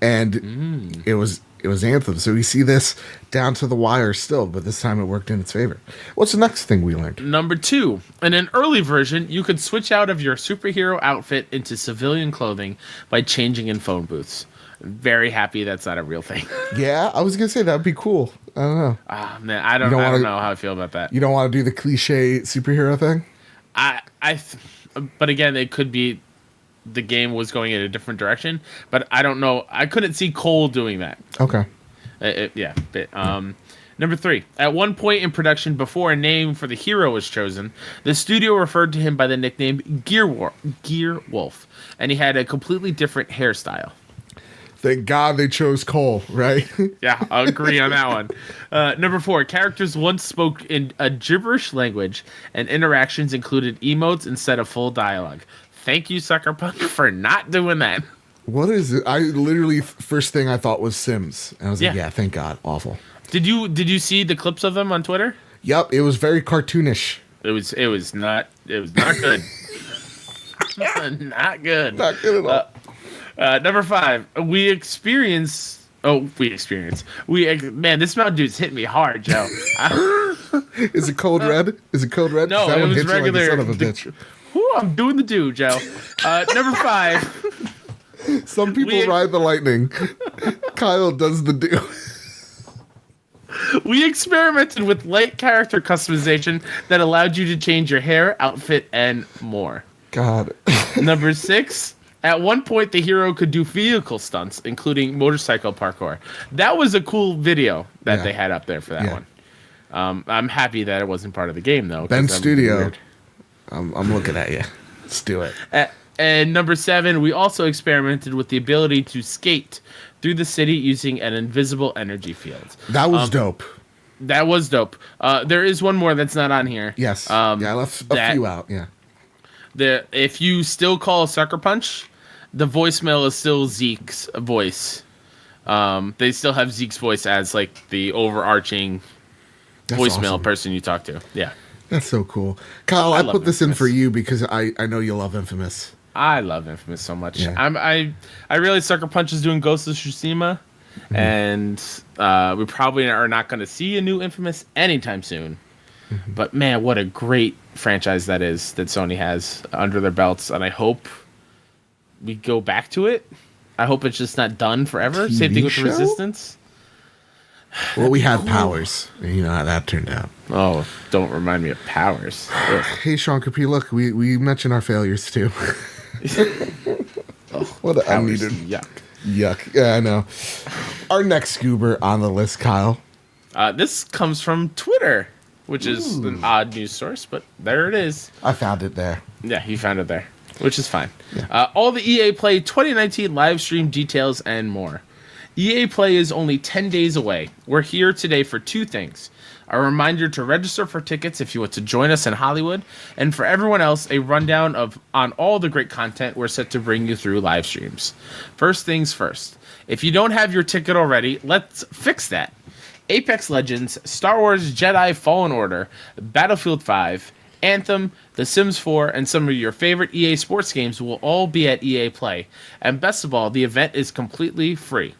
and it was Anthem. So we see this down to the wire still, but this time it worked in its favor. What's the next thing we learned? Number 2. In an early version, you could switch out of your superhero outfit into civilian clothing by changing in phone booths. Very happy that's not a real thing. Yeah, I was gonna say that'd be cool. I don't know. Ah, man, I don't know how I feel about that. You don't want to do the cliche superhero thing? But again, it could be the game was going in a different direction, but I don't know. I couldn't see Cole doing that. Okay. Number 3. At one point in production, before a name for the hero was chosen, the studio referred to him by the nickname Gear Wolf, and he had a completely different hairstyle. Thank God they chose Cole, right? Yeah, I'll agree on that one. Number 4. Characters once spoke in a gibberish language, and interactions included emotes instead of full dialogue. Thank you, Sucker Punch, for not doing that. What is it? I literally, first thing I thought was Sims. And I was like, yeah, thank God. Awful. Did you see the clips of them on Twitter? Yep, it was very cartoonish. It was not good. Not good. Not good at all. Number 5. Man, this Mountain Dew's hit me hard, Joe. Is it Code Red? Is it Code Red? No, that it was regular. Like son of a bitch. I'm doing the Dew, Joe. Number 5. Some people ride the lightning. Kyle does the Dew. We experimented with light character customization that allowed you to change your hair, outfit, and more. God. Number 6. At one point, the hero could do vehicle stunts, including motorcycle parkour. That was a cool video that they had up there for that one. I'm happy that it wasn't part of the game, though. Ben Studio. I'm looking at you. Let's do it. And number 7, we also experimented with the ability to skate through the city using an invisible energy field. That was dope. That was dope. There is one more that's not on here. Yes. I left a few out. Yeah. If you still call Sucker Punch, the voicemail is still Zeke's voice. They still have Zeke's voice as like the overarching voicemail person you talk to. Yeah. That's so cool. Kyle, I put this in for you because I know you love Infamous. I love Infamous so much. Yeah. I realize Sucker Punch is doing Ghost of Tsushima, and we probably are not going to see a new Infamous anytime soon. But man, what a great franchise that is that Sony has under their belts, and I hope we go back to it. I hope it's just not done forever. Same thing with the Resistance. Well, we had Powers. You know how that turned out. Oh, don't remind me of Powers. Hey, Sean Capri, look, we mentioned our failures too. What an unneeded yuck. Yeah, I know. Our next Scoober on the list, Kyle. This comes from Twitter, which is an odd news source, but there it is. I found it there. Yeah, you found it there, which is fine. Yeah. All the EA Play 2019 live stream details and more. EA Play is only 10 days away. We're here today for 2 things. A reminder to register for tickets if you want to join us in Hollywood, and for everyone else, a rundown on all the great content we're set to bring you through live streams. First things first. If you don't have your ticket already, let's fix that. Apex Legends, Star Wars Jedi Fallen Order, Battlefield 5, Anthem, The Sims 4, and some of your favorite EA sports games will all be at EA Play. And best of all, the event is completely free.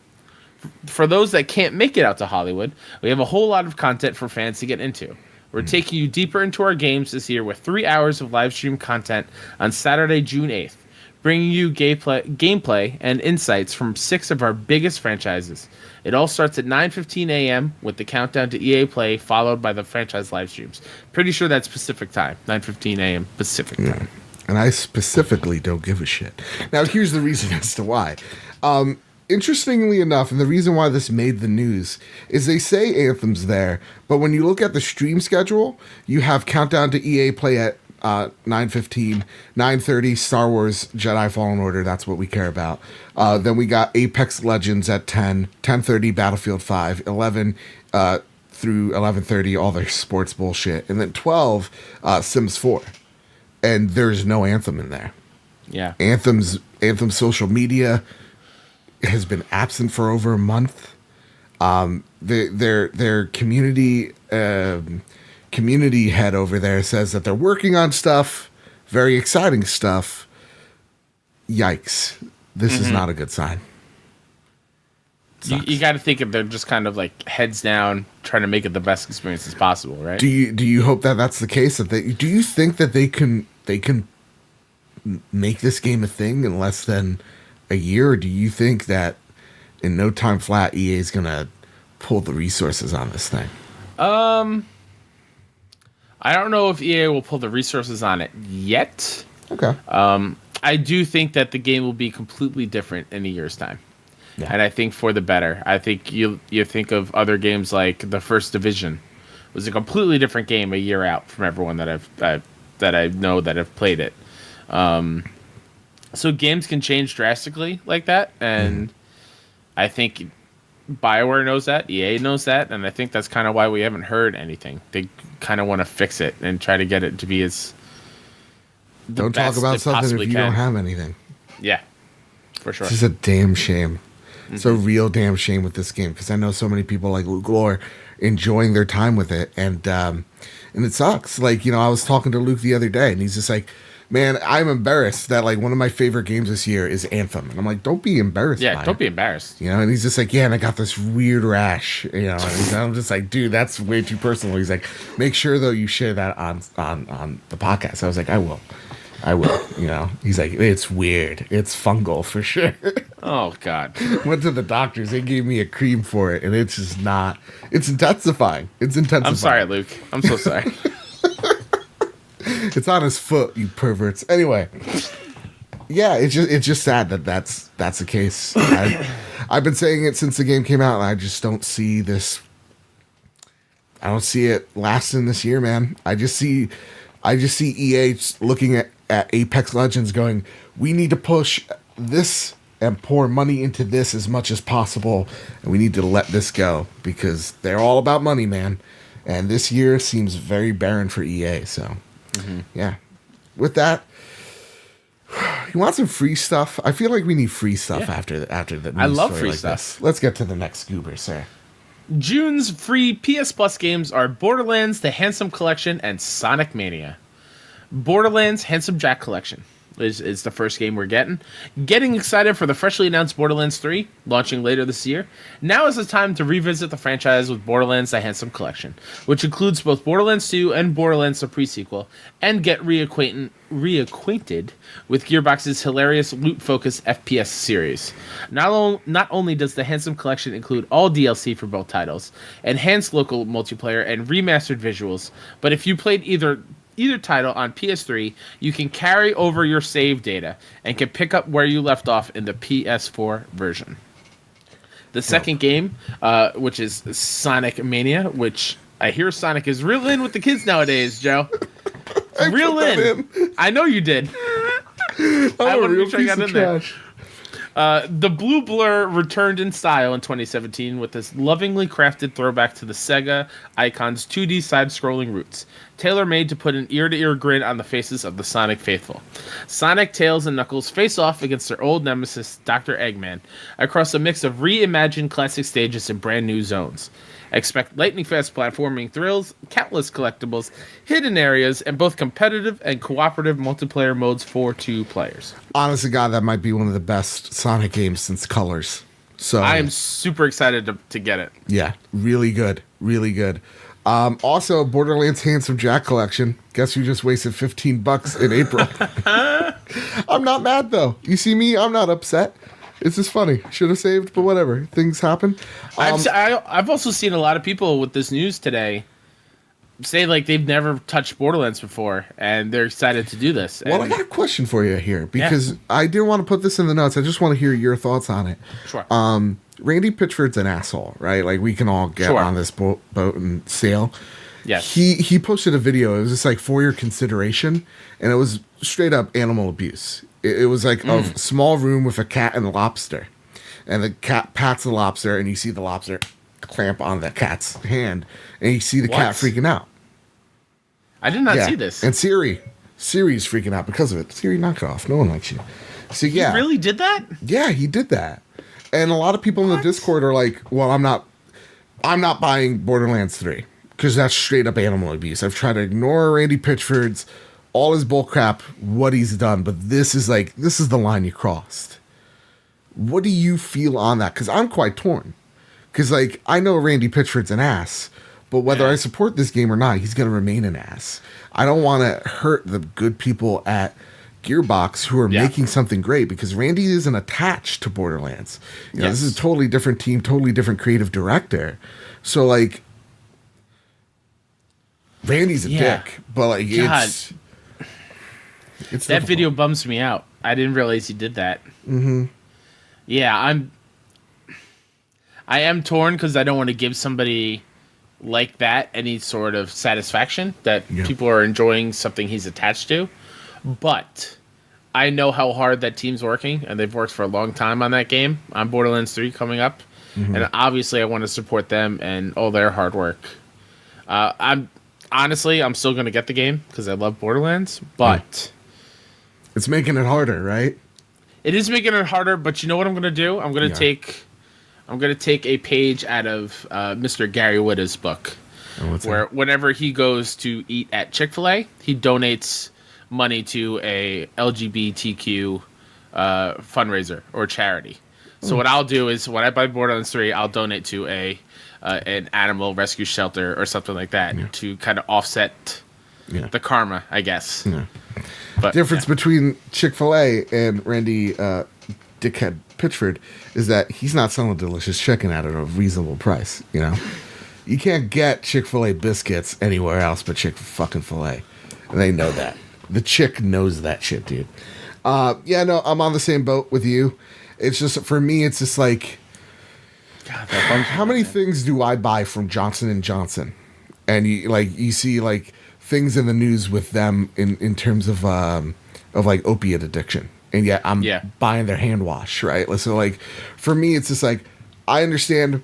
For those that can't make it out to Hollywood, we have a whole lot of content for fans to get into. We're taking you deeper into our games this year with 3 hours of live stream content on Saturday, June 8th, bringing you gameplay and insights from 6 of our biggest franchises. It all starts at 9:15 a.m. with the countdown to EA Play, followed by the franchise live streams. Pretty sure that's Pacific time, 9:15 a.m. Pacific time. And I specifically don't give a shit. Now, here's the reason as to why. interestingly enough, and the reason why this made the news is they say Anthem's there, but when you look at the stream schedule, you have Countdown to EA Play at 9:15, 9:30 Star Wars Jedi Fallen Order. That's what we care about. Then we got Apex Legends at 10, 10:30 Battlefield 5, 11 through 11:30 all their sports bullshit, and then 12 Sims 4. And there's no Anthem in there. Yeah. Anthem's social media has been absent for over a month. Their community head over there says that they're working on stuff, very exciting stuff. Yikes. This is not a good sign. You got to think if they're just kind of like heads down, trying to make it the best experience as possible, right? Do you hope that that's the case? Do you think that they can make this game a thing in less than a year, or do you think that in no time flat EA is gonna pull the resources on this thing? I don't know if EA will pull the resources on it yet. Okay. I do think that the game will be completely different in a year's time. Yeah. And I think for the better. I think you think of other games like the First Division. It was a completely different game a year out from everyone that I know that have played it. So games can change drastically like that, and I think BioWare knows that, EA knows that, and I think that's kind of why we haven't heard anything. They kind of want to fix it and try to get it to be as don't talk about something if you don't have anything. Yeah, for sure. This is a damn shame. It's a real damn shame with this game, because I know so many people like Luke Lore enjoying their time with it, and it sucks. Like, I was talking to Luke the other day, and he's just like, man, I'm embarrassed that like one of my favorite games this year is Anthem. And I'm like, don't be embarrassed. Yeah, don't be embarrassed. And he's just like, yeah, and I got this weird rash. And I'm just like, dude, that's way too personal. He's like, make sure though you share that on the podcast. I was like, I will. He's like, it's weird. It's fungal for sure. Oh God. Went to the doctors. They gave me a cream for it, and it's just not. It's intensifying. I'm sorry, Luke. I'm so sorry. It's on his foot, you perverts. Anyway, yeah, it's just sad that that's the case. I've been saying it since the game came out, and I just don't see this. I don't see it lasting this year, man. I just see EA looking at Apex Legends, going, we need to push this and pour money into this as much as possible, and we need to let this go because they're all about money, man. And this year seems very barren for EA. So. Yeah. With that, you want some free stuff? I feel like we need free stuff after the news. I love story free like stuff. This. Let's get to the next goober, sir. June's free PS Plus games are Borderlands: The Handsome Collection and Sonic Mania. Borderlands: Handsome Jack Collection is the first game we're getting. Getting excited for the freshly announced Borderlands 3, launching later this year. Now is the time to revisit the franchise with Borderlands: The Handsome Collection, which includes both Borderlands 2 and Borderlands the Pre-Sequel, and get reacquainted with Gearbox's hilarious loot-focused FPS series. Not only does the Handsome Collection include all DLC for both titles, enhanced local multiplayer, and remastered visuals, but if you played either title on PS3, you can carry over your save data and can pick up where you left off in the PS4 version. The second game, which is Sonic Mania, which I hear Sonic is real in with the kids nowadays, Joe. Real in. I know you did. I want to make sure I got in there. The Blue Blur returned in style in 2017 with this lovingly crafted throwback to the Sega icon's 2D side-scrolling roots, tailor-made to put an ear-to-ear grin on the faces of the Sonic faithful. Sonic, Tails, and Knuckles face off against their old nemesis, Dr. Eggman, across a mix of reimagined classic stages and brand-new zones. Expect lightning-fast platforming thrills, countless collectibles, hidden areas, and both competitive and cooperative multiplayer modes for 2 players. Honest to God, that might be one of the best Sonic games since Colors. So I am super excited to get it. Yeah, really good. Really good. Also, Borderlands Handsome Jack Collection. Guess who just wasted $15 in April? I'm not mad, though. You see me? I'm not upset. It's just funny. Should have saved, but whatever. Things happen. I've also seen a lot of people with this news today say like they've never touched Borderlands before, and they're excited to do this. Well, I got a question for you here, because I didn't want to put this in the notes. I just want to hear your thoughts on it. Sure. Randy Pitchford's an asshole, right? Like, we can all get on this boat and sail. Yeah. He posted a video. It was just like, for your consideration, and it was straight up animal abuse. It was like a small room with a cat and a lobster, and the cat pats the lobster, and you see the lobster clamp on the cat's hand, and you see the cat freaking out. I did not see this. And Siri's freaking out because of it. Siri, knock it off. No one likes you. So He really did that? Yeah, he did that. And a lot of people in the Discord are like, well, I'm not buying Borderlands 3 because that's straight up animal abuse. I've tried to ignore Randy Pitchford's all his bullcrap, what he's done, but this is the line you crossed. What do you feel on that? Because I'm quite torn. Because, like, I know Randy Pitchford's an ass, but whether I support this game or not, he's going to remain an ass. I don't want to hurt the good people at Gearbox who are making something great, because Randy isn't attached to Borderlands. You know, this is a totally different team, totally different creative director. So, like, Randy's a dick, but, like, it's that difficult. video bums me out. I didn't realize he did that. Mm-hmm. Yeah, I am torn because I don't want to give somebody like that any sort of satisfaction that people are enjoying something he's attached to. But I know how hard that team's working, and they've worked for a long time on that game, on Borderlands 3 coming up. And obviously I want to support them and all their hard work. I'm still going to get the game because I love Borderlands, but it's making it harder, right? It is making it harder, but you know what I'm going to do? I'm going to take a page out of Mr. Gary Whitta's book, where whenever he goes to eat at Chick-fil-A, he donates money to a LGBTQ fundraiser or charity. So what I'll do is, when I buy Borderlands 3, I'll donate to an animal rescue shelter or something like that to kind of offset the karma, I guess. Yeah. But, difference between Chick-fil-A and Randy Dickhead Pitchford is that he's not selling delicious chicken at a reasonable price. You know, you can't get Chick-fil-A biscuits anywhere else but Chick-fucking-fil-A, and they know that. The chick knows that shit, dude. I'm on the same boat with you. It's just, for me, it's just like, God, how many things do I buy from Johnson & Johnson? And you see like things in the news with them in terms of like opiate addiction. And yet I'm buying their hand wash, right? So, like, for me, it's just like, I understand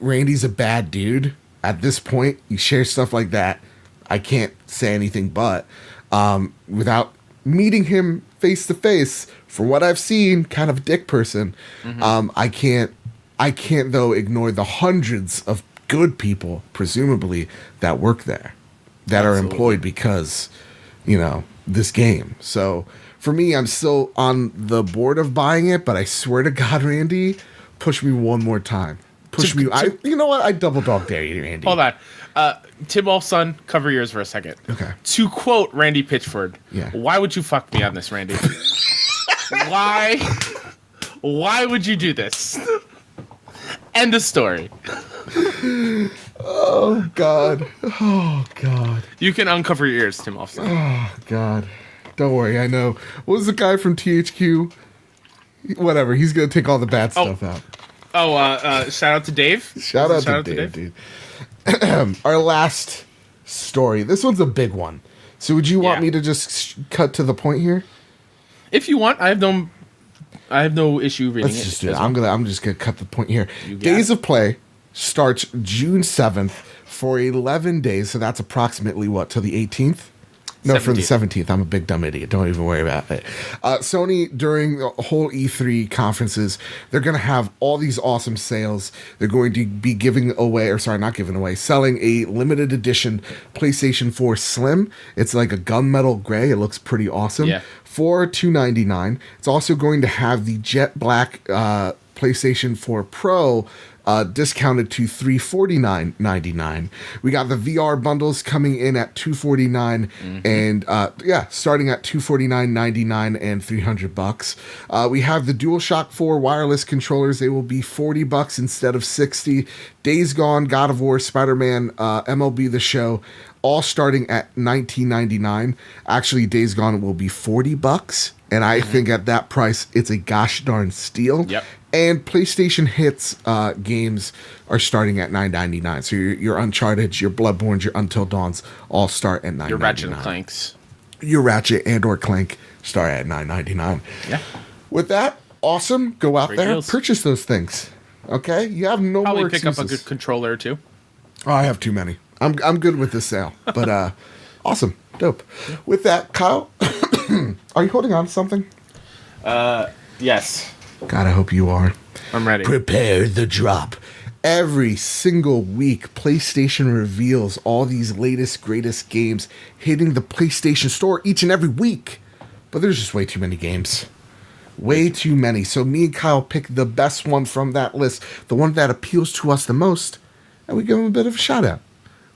Randy's a bad dude. At this point, he shares stuff like that. I can't say anything but, without meeting him face to face, for what I've seen, kind of a dick person. I can't though ignore the hundreds of good people, presumably, that work there, that are employed because, this game. So for me, I'm still on the board of buying it, but I swear to God, Randy, push me one more time. You know what? I double dog dare you, Randy. Hold on. Tim Olson, cover yours for a second. Okay. To quote Randy Pitchford, why would you fuck me on this, Randy? Why would you do this? End the story. Oh, God. Oh, God. You can uncover your ears, Tim Olson. Oh, God. Don't worry, I know. What was the guy from THQ? Whatever, he's going to take all the bad stuff out. Shout out to Dave. Shout out to Dave, dude. Our last story. This one's a big one. So would you want me to just cut to the point here? If you want, I have no issue reading Let's just do it. I'm just gonna cut the point here. Days of Play starts June 7th for 11 days. So that's approximately what, till the 18th? No, 17th. For the 17th. I'm a big dumb idiot. Don't even worry about it. Sony, during the whole E3 conferences, they're going to have all these awesome sales. They're going to be selling a limited edition PlayStation 4 Slim. It's like a gunmetal gray. It looks pretty awesome. Yeah. For $299. It's also going to have the jet black PlayStation 4 Pro discounted to $349.99. We got the VR bundles coming in at $249 and starting at $249.99 and $300. We have the DualShock 4 wireless controllers. They will be $40 instead of $60. Days Gone, God of War, Spider-Man, MLB The Show, all starting at $19.99. Actually, Days Gone will be $40, and I think at that price, it's a gosh darn steal. Yep. And PlayStation Hits games are starting at $9.99. So your Uncharted, your Bloodborne, your Until Dawns all start at $9.99. Your Ratchet and Clanks. Your Ratchet and or Clank start at $9.99. Yeah. With that, awesome. Go out Great there, deals. purchase those things. Okay? You have no Probably more pick excuses. up a good controller or two. Oh, I have too many. I'm good with this sale. But awesome. Dope. With that, Kyle, are you holding on to something? Yes. God, I hope you are. I'm ready. Prepare the drop. Every single week, PlayStation reveals all these latest, greatest games hitting the PlayStation Store each and every week. But there's just way too many games. Way too many. So me and Kyle pick the best one from that list, the one that appeals to us the most, and we give him a bit of a shout out.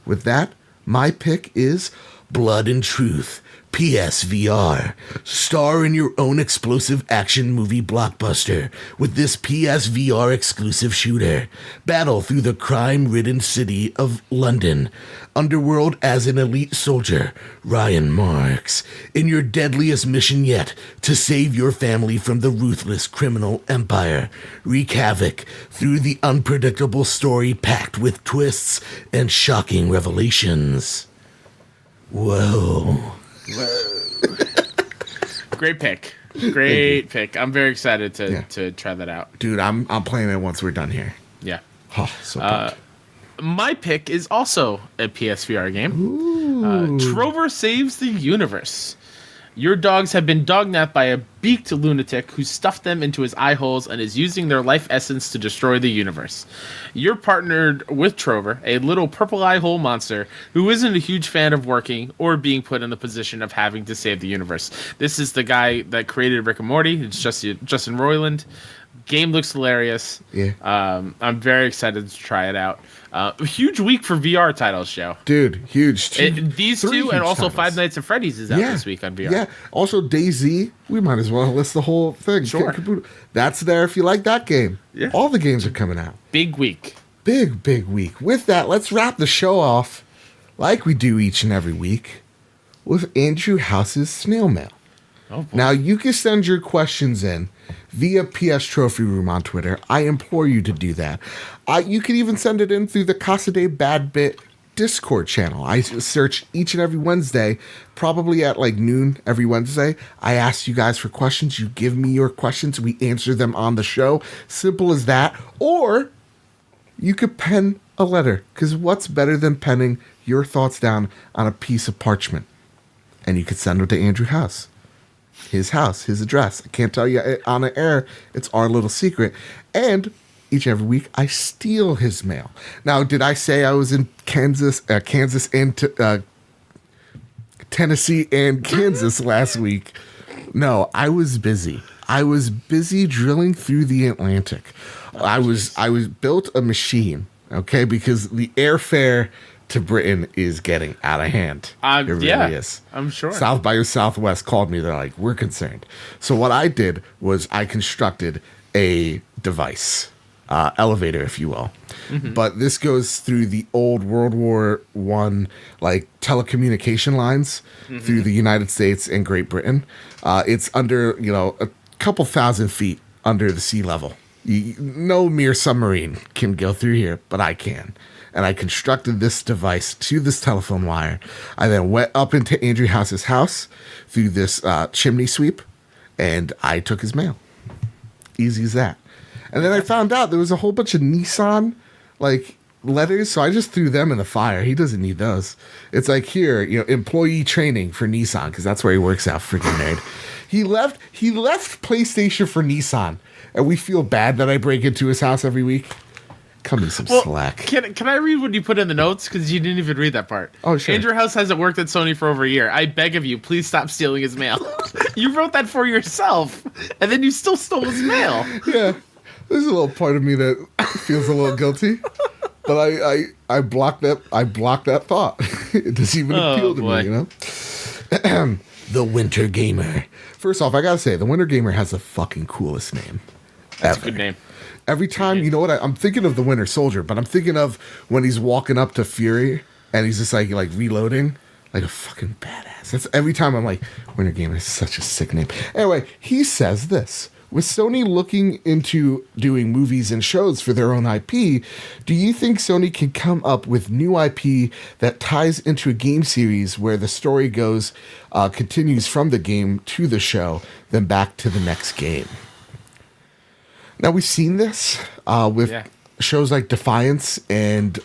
With that, my pick is Blood and Truth, PSVR. Star in your own explosive action movie blockbuster with this PSVR exclusive shooter. Battle through the crime-ridden city of London. Underworld as an elite soldier, Ryan Marks. In your deadliest mission yet, to save your family from the ruthless criminal empire. Wreak havoc through the unpredictable story packed with twists and shocking revelations. Whoa. Great pick. Great pick. I'm very excited to try that out. Dude, I'm playing it once we're done here. Yeah. Oh, so pumped. My pick is also a PSVR game. Trover Saves the Universe. Your dogs have been dognapped by a beaked lunatic who stuffed them into his eye holes and is using their life essence to destroy the universe. You're partnered with Trover, a little purple eye hole monster who isn't a huge fan of working or being put in the position of having to save the universe. This is the guy that created Rick and Morty. It's Justin Roiland. Game looks hilarious. Yeah. I'm very excited to try it out. A huge week for VR titles, Joe. Dude, huge. These two, and also titles. Five Nights at Freddy's is out this week on VR. Yeah. Also, DayZ. We might as well list the whole thing. Sure. That's there if you like that game. Yeah. All the games are coming out. Big week. Big week. With that, let's wrap the show off like we do each and every week with Andrew House's snail mail. Oh, boy. Now, you can send your questions in via PS Trophy Room on Twitter. I implore you to do that. You can even send it in through the Casa de Bad Bit Discord channel. I search each and every Wednesday, probably at like noon every Wednesday. I ask you guys for questions. You give me your questions. We answer them on the show. Simple as that. Or you could pen a letter, because what's better than penning your thoughts down on a piece of parchment? And you could send it to Andrew House. His house, his address. I can't tell you on the air. It's our little secret. And each and every week, I steal his mail. Now, did I say I was in Kansas and Tennessee and Kansas last week? No, I was busy. I was busy drilling through the Atlantic. I was built a machine, okay, because the airfare to Britain is getting out of hand. It really is. I'm sure. South by Southwest called me. They're like, we're concerned. So what I did was I constructed a device, elevator, if you will. Mm-hmm. But this goes through the old World War I, like telecommunication lines through the United States and Great Britain. It's under, a couple thousand feet under the sea level. No mere submarine can go through here, but I can. And I constructed this device to this telephone wire. I then went up into Andrew House's house through this chimney sweep, and I took his mail. Easy as that. And then I found out there was a whole bunch of Nissan, letters, so I just threw them in the fire. He doesn't need those. It's like, here, employee training for Nissan, because that's where he works out, freaking nerd. He left PlayStation for Nissan, and we feel bad that I break into his house every week. Cut me some slack. Can I read what you put in the notes? Because you didn't even read that part. Oh, sure. Andrew House hasn't worked at Sony for over a year. I beg of you, please stop stealing his mail. You wrote that for yourself, and then you still stole his mail. Yeah. There's a little part of me that feels a little guilty, but I blocked that. I blocked that thought. It doesn't even appeal to me, you know. The Winter Gamer. First off, I gotta say, the Winter Gamer has the fucking coolest name. That's a good name. Every time, you know what? I'm thinking of the Winter Soldier, but I'm thinking of when he's walking up to Fury and he's just like reloading, like a fucking badass. That's every time I'm like, Winter Gamer is such a sick name. Anyway, he says this. With Sony looking into doing movies and shows for their own IP, do you think Sony can come up with new IP that ties into a game series where the story continues from the game to the show, then back to the next game? Now, we've seen this with shows like Defiance and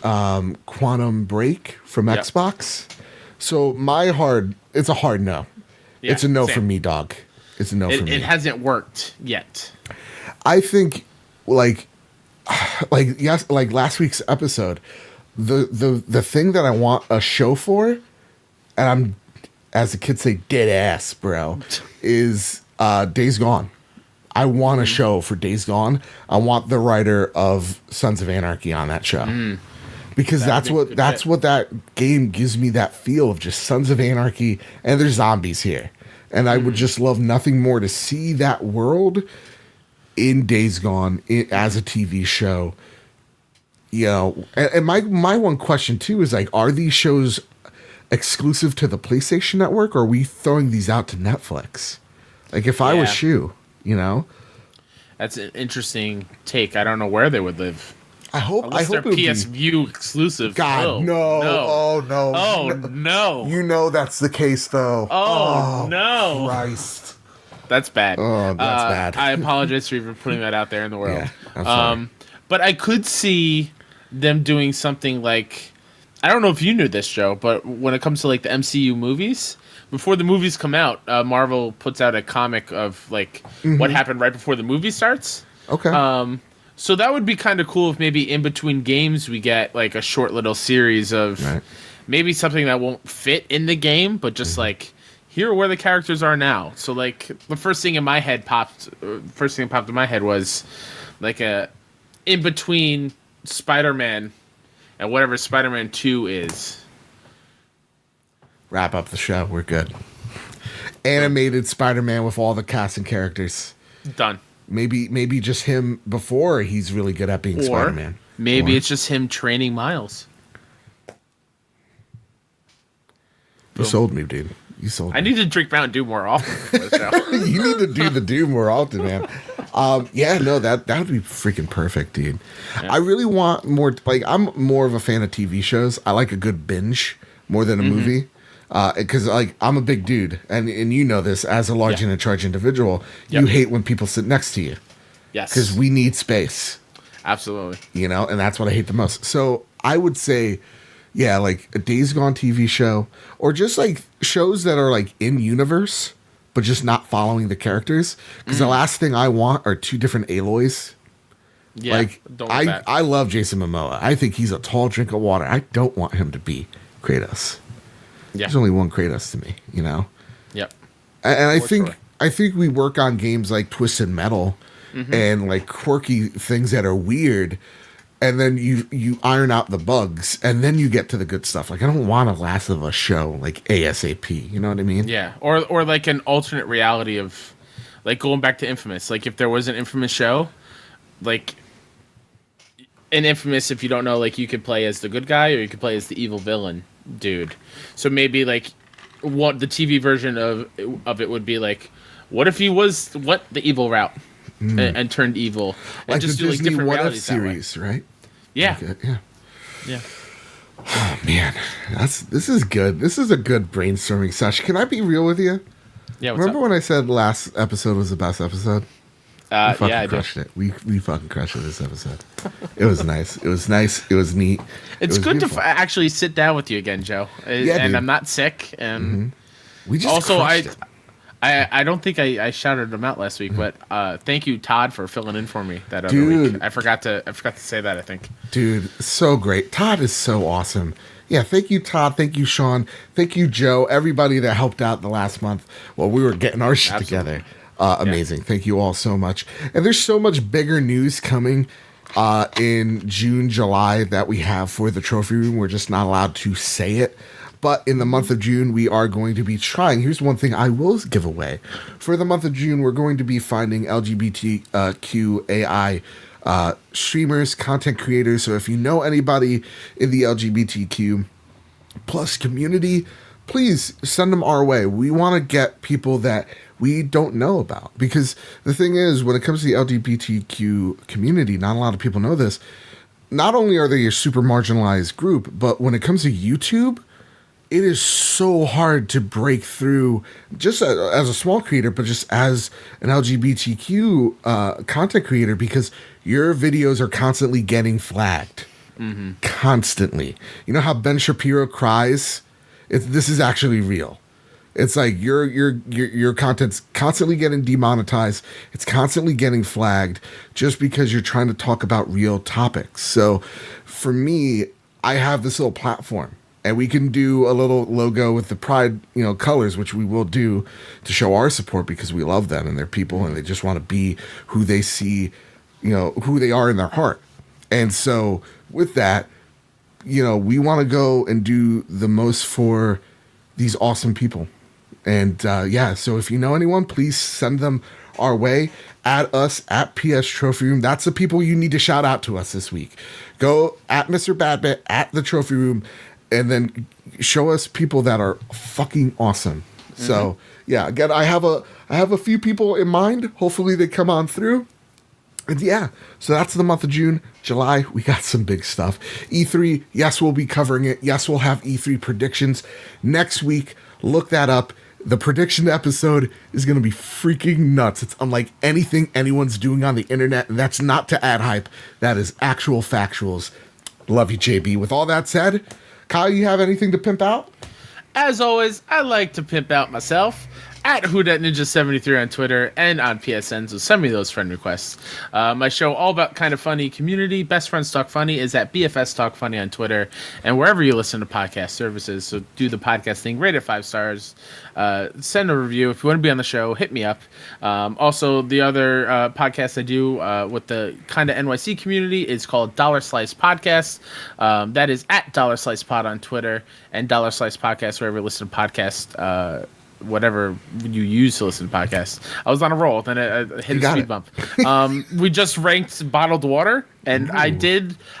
Quantum Break from Xbox. So it's a hard no. Yeah, it's a no for me, dog. It's a no for me. It hasn't worked yet. I think, like last week's episode, the thing that I want a show for, and I'm, as the kids say, dead ass, bro, is Days Gone. I want a show for Days Gone. I want the writer of Sons of Anarchy on that show. Because that's what that game gives me, that feel of just Sons of Anarchy, and there's zombies here. And I would just love nothing more to see that world in Days Gone as a TV show. You know, and my one question too is like, are these shows exclusive to the PlayStation Network, or are we throwing these out to Netflix? Like, if I was Shu, you know, that's an interesting take. I don't know where they would live. I hope they're PS View exclusive. God, no. Oh, no. Oh, no. You know that's the case, though. Oh, no. Christ. That's bad. Oh, that's bad. I apologize for even putting that out there in the world. Yeah, I'm sorry. But I could see them doing something like, I don't know if you knew this, Joe, but when it comes to like the MCU movies, before the movies come out, Marvel puts out a comic of like what happened right before the movie starts. Okay. So that would be kind of cool if maybe in between games we get like a short little series of maybe something that won't fit in the game, but just like, here are where the characters are now. So like the first thing that popped in my head was like a in between Spider-Man and whatever Spider-Man 2 is. Wrap up the show. We're good. Animated Spider-Man with all the cast and characters. Done. Maybe just him before he's really good at being Spider-Man. Maybe it's just him training Miles. You sold me, dude. You sold me. I need to drink Mountain Dew more often for this show. You need to do the Dew more often, man. That would be freaking perfect, dude. Yeah. I really want more. Like, I'm more of a fan of TV shows. I like a good binge more than a movie. Because like I'm a big dude, and you know this as a large and in charge individual, you hate when people sit next to you. Yes, because we need space. Absolutely. You know, and that's what I hate the most. So I would say, like a Days Gone TV show, or just like shows that are like in universe, but just not following the characters. Because the last thing I want are two different Aloys. Yeah, like I love Jason Momoa. I think he's a tall drink of water. I don't want him to be Kratos. Yeah. There's only one Kratos to me, you know? Yep. And I think we work on games like Twisted Metal and like quirky things that are weird, and then you iron out the bugs, and then you get to the good stuff. Like, I don't want a Last of Us show like ASAP, you know what I mean? Yeah. Or like an alternate reality of like going back to Infamous. Like if there was an Infamous show, like in Infamous, if you don't know, like you could play as the good guy or you could play as the evil villain dude. So maybe like what the TV version of it would be like, what if he was the evil route and turned evil, and like just the do Disney like different What If realities series, right? Yeah. Like Yeah. Oh man, this is good. This is a good brainstorming session. Can I be real with you? Yeah. Remember when I said last episode was the best episode? We fucking crushed it. We fucking crushed it this episode. It was nice. It was nice. It was neat. It's good to actually sit down with you again, Joe. And dude. I'm not sick. And we just also it. I don't think I shouted him out last week, but thank you, Todd, for filling in for me that other week. I forgot to say that, I think. Dude, so great. Todd is so awesome. Yeah, thank you, Todd. Thank you, Sean. Thank you, Joe. Everybody that helped out the last month while we were getting our shit together. Amazing. Thank you all so much. And there's so much bigger news coming in June, July that we have for the trophy room. We're just not allowed to say it. But in the month of June, we are going to be trying. Here's one thing I will give away. For the month of June, we're going to be finding LGBTQAI streamers, content creators. So if you know anybody in the LGBTQ plus community, please send them our way. We want to get people that we don't know about. Because the thing is, when it comes to the LGBTQ community, not a lot of people know this. Not only are they a super marginalized group, but when it comes to YouTube, it is so hard to break through just as a small creator, but just as an LGBTQ content creator, because your videos are constantly getting flagged. Mm-hmm. Constantly. You know how Ben Shapiro cries? This is actually real. It's like your content's constantly getting demonetized. It's constantly getting flagged just because you're trying to talk about real topics. So for me, I have this little platform. And we can do a little logo with the Pride, colors, which we will do to show our support because we love them and they're people and they just want to be who they see, who they are in their heart. And so with that, we want to go and do the most for these awesome people. And so if you know anyone, please send them our way. Add us at PS Trophy Room. That's the people you need to shout out to us this week. Go at Mr. Badbit, at the Trophy Room, and then show us people that are fucking awesome. Mm-hmm. So again, I have a few people in mind. Hopefully they come on through. And so that's the month of June. July, we got some big stuff. E3, yes, we'll be covering it. Yes, we'll have E3 predictions next week. Look that up. The prediction episode is going to be freaking nuts. It's unlike anything anyone's doing on the internet. And that's not to add hype. That is actual factuals. Love you, JB. With all that said, Kyle, you have anything to pimp out? As always, I like to pimp out myself at WhoDatNinja73 on Twitter and on PSN, so send me those friend requests. My show, all about kind of funny community, Best Friends Talk Funny, is at BFS Talk Funny on Twitter and wherever you listen to podcast services. So do the podcast thing, rate it 5 stars, send a review. If you want to be on the show, hit me up. Also, the other podcast I do with the kind of NYC community is called Dollar Slice Podcast. That is at Dollar Slice Pod on Twitter and Dollar Slice Podcast wherever you listen to podcasts. Whatever you use to listen to podcasts. I was on a roll, then I hit a speed bump. We just ranked bottled water, and ooh.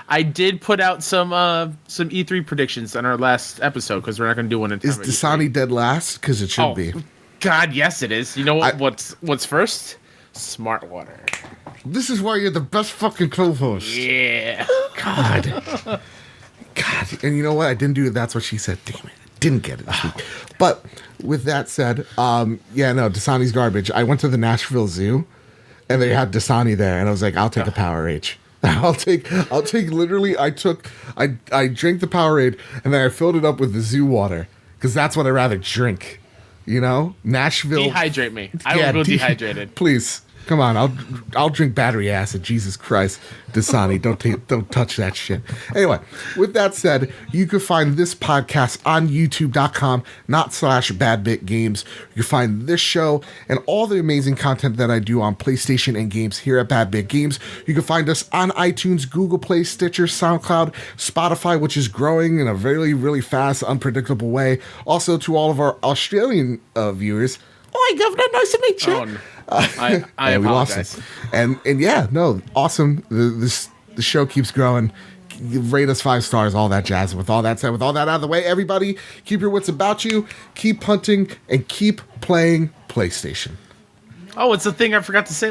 I did put out some E3 predictions on our last episode because we're not going to do one in time. Is Dasani dead last? Because it should be. God, yes, it is. You know what's first? Smart water. This is why you're the best fucking co-host. Yeah. God. And you know what? I didn't do it. That's what she said. Damn it. Didn't get it this week. But with that said, Dasani's garbage. I went to the Nashville Zoo and they had Dasani there and I was like, I'll take a Powerade. I'll take literally I drank the Powerade and then I filled it up with the zoo water because that's what I'd rather drink. Nashville. Dehydrate me. I will go dehydrated. Please. Come on, I'll drink battery acid. Jesus Christ, Dasani, don't touch that shit. Anyway, with that said, you can find this podcast on YouTube.com/BadBitGames. You can find this show and all the amazing content that I do on PlayStation and games here at Bad Bit Games. You can find us on iTunes, Google Play, Stitcher, SoundCloud, Spotify, which is growing in a really, really fast, unpredictable way. Also, to all of our Australian viewers, Governor, nice to meet you. Oh, no. I apologize. And awesome. The show keeps growing. Rate us 5 stars, all that jazz. With all that said, with all that out of the way, everybody, keep your wits about you, keep hunting, and keep playing PlayStation. Oh, it's a thing I forgot to say.